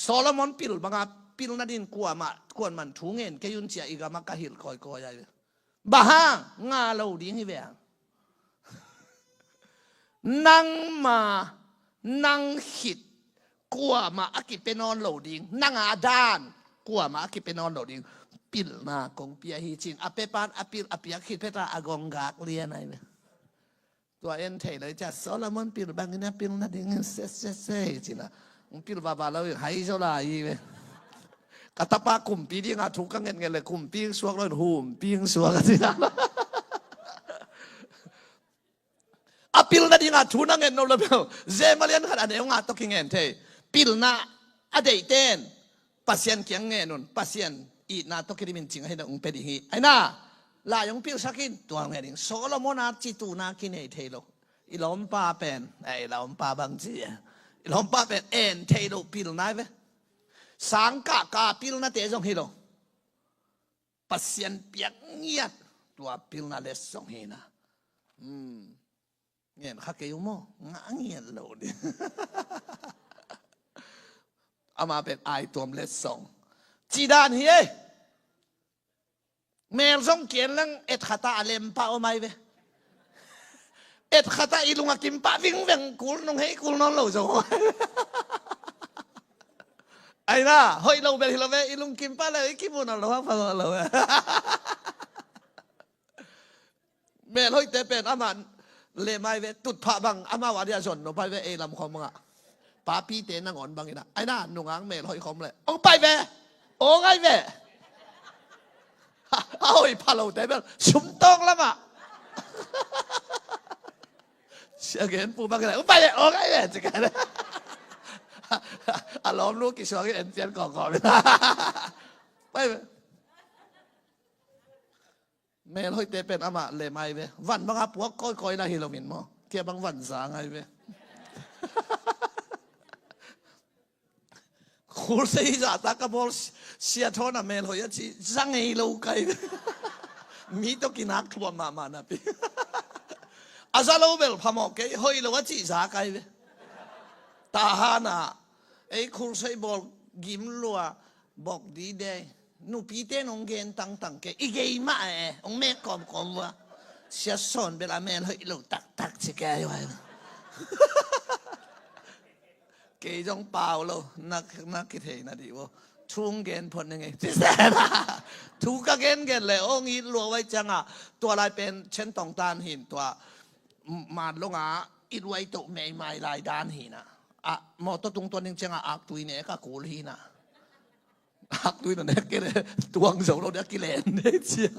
โซโลมอนปิลบางปิลนาดินกวนมันทุ่งเงินแกยุนเจียอีกมันก็หิลคอยใหญ่บ้างาเราดิ้งฮิเวียนั่งมานั่งหิดกลัวมาอากิเป็นนอนเหลาดิ้งนั่งอาดานกลัวมาอากิเป็นนอนเหลาดิ้งปิลนากงเปียฮิจินอเปปานอปิลอเปียคิดเพตราอากงกากเรียนอะไรเนี่ยตัวเอ็นเทเลยจะโซโลมอนปิลบางเนี่ยปิลนาดิ้งเซ่จินะปิลบาบาเราหายโซลาอีเว้กตาปาคุมปีที่งาถูกกันเงินเลยคุมปีงสวกเลยหุ่มปีงสวกกันสินะอปิลนาดิ้งถูนังเงินโนเลเบลเจมาเลียนขนาดนี้งาตกิเงินเทปิลนาอเดย์เตนปัสยันเกียงเงินนุ่นปัสยันอีน่าตกิริมินจริงให้เราเป็นดีไอ้น่าลายงปิลสักินตัวเงินโซโลมอนอาจิตูนากินเอเทโลอีหลอมป้าเป็นไอ้หลอมป้าบางจีอีหลอมป้าเป็นเอ็นเทโลปิลนายเวสังกากาปิลนาเตจงฮิโลปัสยันเปียกเงียดตัวปิลนาเลสจงฮินะเงี้ยข้าเกี่ยวมั้งเงี้ยโลดเอามาเป็นไอตัวเลสจงจีดานเฮ้ยเมลส่งเขียนเรื่องเอ็ดขตาเลมป้าเอาไหมเว้เอ็ดขตาอีลุงกิมป้าวิ่งเวียงกูน้องให้กูนอนเหล่าจงไอ้น่ะเฮ้ยเราเป็นเราเป็นอีลุงกิมป้าเลยกิมุนเราฟังเราเมลเฮ้ยแต่เป็นอามันเลไม่เว้ตุดผ้าบังอามาวันเดียชนเราไปเว้เอลำคอมมึงอ่ะป้าพี่เต้นนั่งอ่อนบังอีน่ะไอ้น่ะหนุ่งอ่างเมลเฮ้ยคอมเลยโอ้ไปเว้โอ้ไงเว้เฮ้ยพาเราแต่เป็นชุมต้องแล้วมั้งเชื่อเห็นปูบังอะไรโอ้ไปเว้โอ้ไงเว้จะกันอารมณ์ลูกกี่ช่วงเอ็นเซียนก่อนไปเมลเฮ้ยเตเป็นอามาเลไม่เว้วันบางครับพวกก้อยๆนะฮิโรมินมั้งเกี่ยบางวันสางไงเว้คูลซีจ่าตากระบอกเสียทอนเมลเฮ้ยจีจังไงลูกไก่มีตัวกินนักทัวมานะพี่อาซาโลเบลพามอกเกยเฮ้ยเราว่าจีจ่าไก่เว้ตาฮานะไอ้คุณใช้บอกกิมลัวบอกดีเดย์นูพีเต้นองเกนตั้งเกอีเกยมาองเมฆกอมว่าเสียสอนเวลาแม่เฮ้ยเราตักสิแกอยู่ไอ้เกยจงเปล่าเรานักกิเทนะดิวทุ่งเกนพนยังไงที่แสนทุ่งก็เกนเลยองอีลัวไว้จังอ่ะตัวอะไรเป็นเช่นตองตานหินตัวมาลงอ่ะอีรวยตุไม่ลายด้านหินอ่ะมอตัวตรงตัวนึงจังอ่ะอักตุยเนี่ยก็กูลีนะ หักด้วยนั่นแหละกิเลตวงโสเราเด็กกิเลนเนี่ยเจีย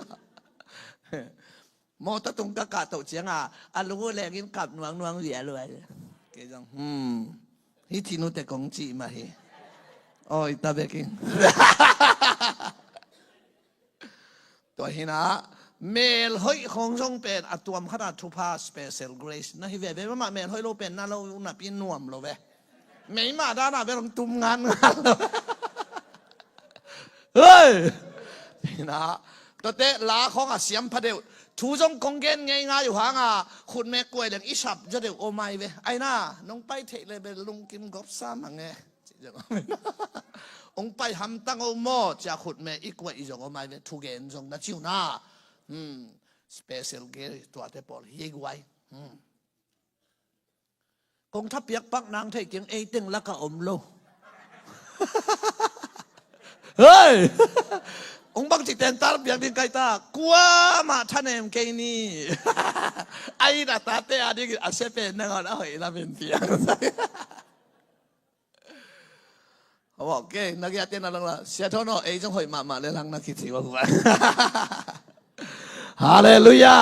มอตะตุงกะกะโตเจียงอะรู้แรงกินกับนวงเหลียเลยเกจังฮิทินุแต่กงจีมาเฮโอ้ยตาเบกิงตัวหินะเมลเฮยของทรงเป็นอัตวมขนาดทุพาสเปเชียลเกรซนะฮิเวเบมาเมลเฮยเราเป็นน่ะเราน่ะปีนวมเราเว้ไม่มาด้านน่ะเป็นตุ้มงานเฮ้ยนะตัวเตะลาของเสียมพระเดียวทูจงกงเกนง่ายๆอยู่ห่างคุณแม่กล้วยเรื่องอิชับจะเดี๋ยวโอไม่เว้ไอ้น่ะน้องไปเทเลยเป็นลุงกิมกบซ้ำหังไงองไปทำตั้งโอโมจะขุดแม่อีกว่าอีจงโอไม่เว้ทุเกนจงนัดชิวน่ะสเปเชียลเกรตัวเตะบอลเฮกไว้กงทัพเปียกปักนางไทยเกียงเอตึงแล้วก็อมโลเฮ้ยองบังจิตเตนตาเปียกดิ้งไกตากลัวมาท่านเอ็มเกนี่ไอ้ดาตาเตอดีอาเซเปนนั่งเอาเฮ้ยน่าเป็นเตียงเขาบอกเก่งนักยาเต้นนั่งละเสียท้องเนาะเอ้จงหอยมาเลยลังนักคิดสิว่าหัวฮาเลลูยา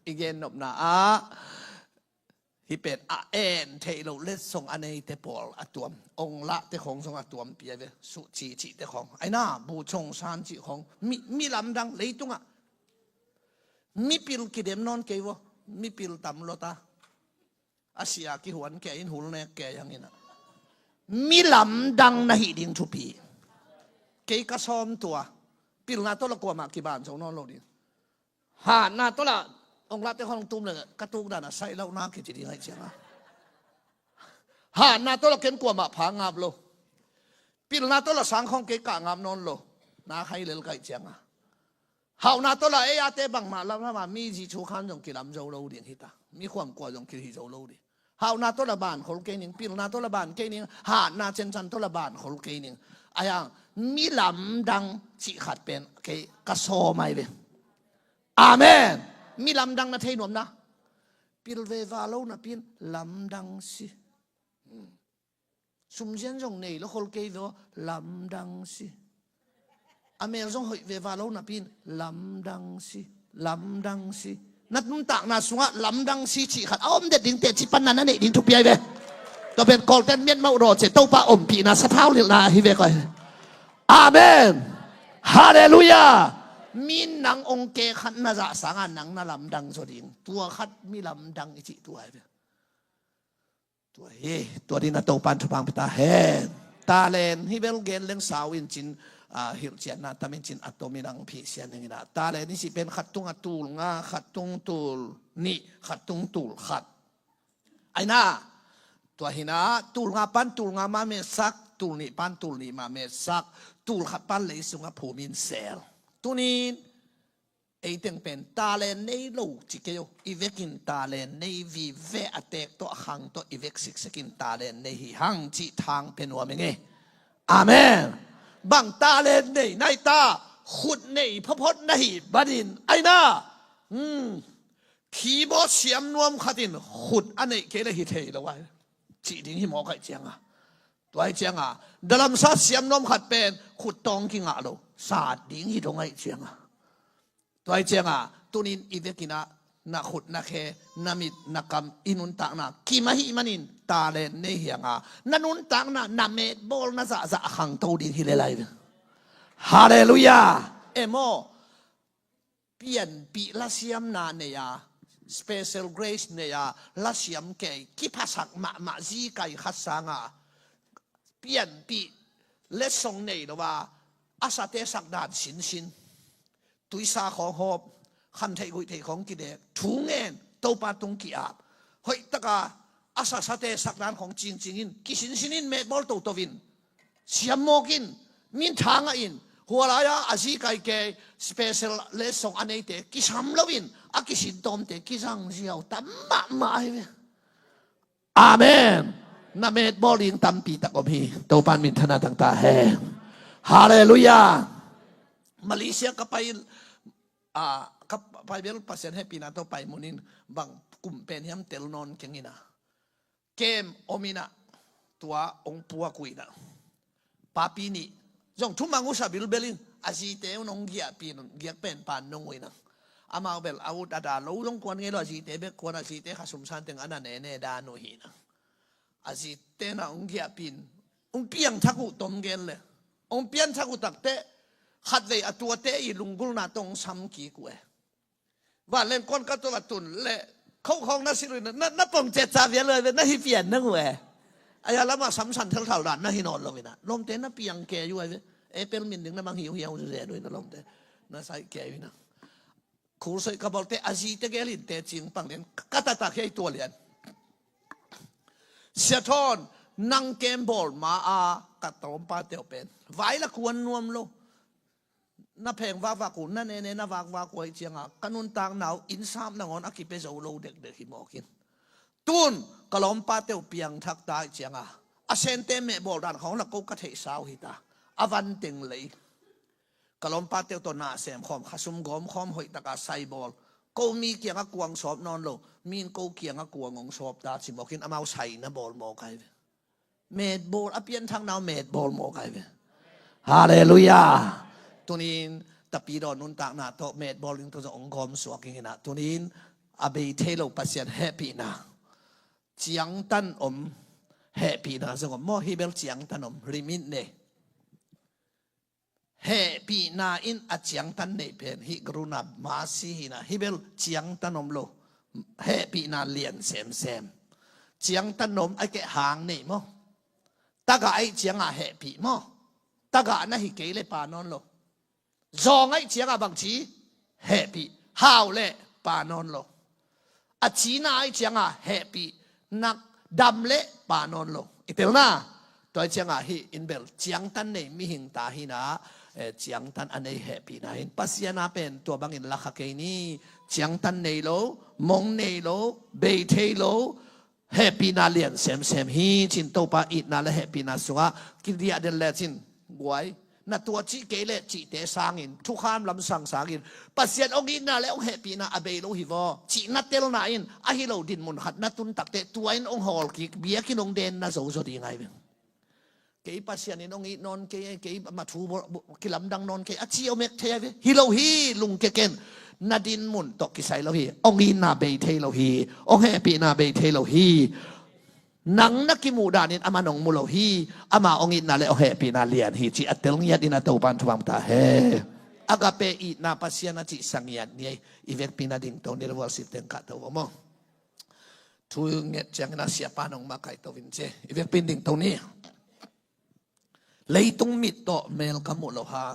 อีกเย็นนบนาที่เป็นเอ็นเทโลเลสส่งอันในเตปอลอัตวมองละเตของส่งอัตวมเปียเวสุจีเตของไอ้น่าบูชงชานจีของมีลำดังเลยตุงมีปิลกิเดมนอนเกยวมีปิลตำโลตาอาเซียกิหวนแกอินหูเนแกอย่างนี้นะมีลำดังนะฮิดิงทุปีเกยกระซอมตัวปิลนาตัวละกลัวมากกี่บ้านส่งนอนโลดิหาหน้าตัวละองค์รับเจ้าของตุ้มเลยกระตุกด้านใส่แล้วน้าคิดจะดีให้เจ้าหาหน้าตัวละเข็นกลัวมาผางาบโลปิลนาตัวละสังของเกกะงามนอนโลน้าให้เลี้ยงไก่เจ้าหาหน้าตัวละเอ้ยเตบังมาแล้วมามีจีชูขันจงกิลำโจโลดิฮิตามีความกลัวจงกิลฮิโจโลดิหาหน้าตัวละบานคนเกนิงปิลนาตัวละบานเกนิงหาหน้าเจนจันตัวละบานคนเกนิงอายังมีลำดังจีขัดเป็นเกกระโซไม่เลยอาเมนมีลำดังนะเทนวมนะปิลเววาโลนะปิลลำดังสิสุมเจนจงเนี่ยแล้วคนเกย์ว่าลำดังสิอเมริกาจงหอยเววาโลนะปิลลำดังสิลำดังสินัดนุ่นตากนาสุงะลำดังสิจีขัดอ้อมเด็ดดิ้งเตจิปันนันนั่นเองดิ้งทุบยัยเวตัวเป็นกอลเต้นเมียนมาอุโรเจโตปะอมปีนาสะเท้าลิลาฮิเวก่อยอาเมนฮาเลลูยามีหนังองค์เกขันนาจะสังหนังนาลำดังสดิงตัวขัดมีลำดังอีจิตัวเฮ้ตัวเฮ้ตัวนี้นาโตปันทุพังพิตาเฮตาเลนฮิเบลเกนเลงสาวินจินฮิลเจียนนาตามินจินอัตโตมินังพิเศษอย่างนี้นะตาเลนนี่สิเป็นขัดตุงอัตูลงาขัดตุงตูลนี่ขัดตุงตูลขัดไอ้น่าตัวหินะตูลงาปันตูลงามาเมซักตูลนี่ปันตูลนี่มาเมซักตูลขัดปันเลยสุงาภูมินเซลตัวนี้ไอ้เต็งเป็นตาเลนในโลกจิเกยอีเวกินตาเลนในวีเวอเตกตัวหังตัวอีเวกสิกสกินตาเลนในหังจิทางเป็นว่าไม่ไงอาเมนบังตาเลนในตาขุดในพระพจน์ในบดินไอ้น่าขีบอเสียมนวมขัดินขุดอันนี้เกลหิเทยแล้วไว้จิดิ้งหิมอไก่เจียงตัวไอ้เจียงดลัมซาเสียมนวมขัดเป็นขุดตองกิงโลสาดดิ้งหิตรงไอ้เจียงตัวไอ้เจียงตัวนี้อีเวกินะนักขุดนักเฮนามิดนักกำอินุนตักนะกิมาหิมันินตาเลนเนียงนันุนตักนะนาเมดบอลนะจะขังตัวดินฮิเลไลฮาเลลูยาเอโมเปลี่ยนปีละเสียมนาเนียspecial grace เนี่ยละเสียมเกยกิภาษามาจีไก่ขัดสังเปลี่ยนปีเลสงเนี่ยหรือว่าอาสาเตสักดานสินตุยซาของหอบขันเทกุยเทของกิเลสถุงเงินโตปาตุงกีอาบเฮ้ยตะกาอาสาเตสักดานของจริงอินกิสินเมบอลโตวินเสียมโมกินมินทางอินหัวลายอาจีไก่เกย special เลสงอันนี้เตกิสามลวินอากิสินตอมเตกิสังเสียวตั้มมาเว้อาเมนนาเมดบอลิงตั้มปีตะกบีโตปานมินธนาต่างๆเฮฮาเลลูยามาเลเซียก็ไปก็ไปเบลปัสเซนให้ปีนาโตไปมุนินบางกลุ่มเป็นยำเตลนอนเก่งนี่นะเกมโอมินะตัวองปัวกุยนะปาปีนี่จ jong thu mangu sabil belin asi te nong gia pin gia pen pan nong we na ama bel au da lo long kwan nge lo asi te be kwan asi te khasum san teng ana ne da no hi na asi te na ong gia pin ong piang thaku tom gen le ong pian thaku tak te khat le atua te I lungul na tong sam ki ku e wa len kon ka to la tun le khau khong na siru na pong che cha bia le na hi pian na ku e aya lama sam san thal thal dan na hi non lo we na lom te na piang ke yu e pel min ding na bang hiu hiu ze do na lom te na sai ke yu na khu sai ka bol te azi te gelin te ching pang len ka ta ta ke to lian sia thon nang kem bol ma a ka tom pa te pen vai la kwan nuam lo na pheng wa ku na ne na wa ko I chianga kanun tang naw in sam na ngon akipe zo lo dek de hi mokin tun kalom pa te piang thak ta chianga a sen te me bol dan khong la ko ka the sao hi ta avan teng lei kalom pa te to na sem khom khasum gom khom hoi ta ka sai bol ko mi kianga kuang sop non lo min ko kianga kuang ong sop ta chi mokin amau sai na bol mo kai med bol apian thang naw med bol mo kai hallelujah tunin tapi don nun tak na to med bol ing to ong gom suak ing na tunin abe thelo pasien happy na chiang tan happy na so mo hibel chiang tan limit ne happy na in a chiang tan ne pen hi gruna masi na hibel chiang tan lo happy na lian sem chiang tan ai ke hang ne mo taga ai chiang a happy mo taga na hi ke le pa non lo zong ai chiang a bang chi happy how le pa non lo a chi na ai chiang a happy nak dam le pa non lo itel na toy chiang a hi in bel chiang tan nei mi hing ta hi na chiang tan anei happy na in pasiana pen to bang in la kha ke ni chiang tan nei lo mong nei lo be thei lo happy na lian sem hi chin to pa it na la happy na suwa ki dia den le chin guai naตัวจีเกเลจีเตสางอินทุกข้ามลำสังสางอินปัสยันองอินน่ะแล้วแฮปปี้นะอเบโลฮิวจีนัดเตลน่ะอินอะฮิโลดินมุนหัดนัดตุนตักเตตัวอินองฮอลกิเบียกินองเดนนะโซโซดีไงเบเกยปัสยันอินองอินนอนเกยมาทูกิลำดังนอนเกยอะจีเอาเมกเทเวฮิโลฮีลุงเกเกนนาดินมุนตกกิไซโลฮีองอินน่ะเบเทโลฮีองแฮปปี้น่ะเบเทโลฮีnang nakimudanin ama nong mulohi ama ongit na le o happy na lian hi chi atel ngiat ina to pan thuam ta he agape I na pasya na chi sangiat ni ivek pinading to ni worship ten ka to mo thu nget chang na sia pa nong makai to vinche ivek pinding to ni leitung mit to mel kamu lo ha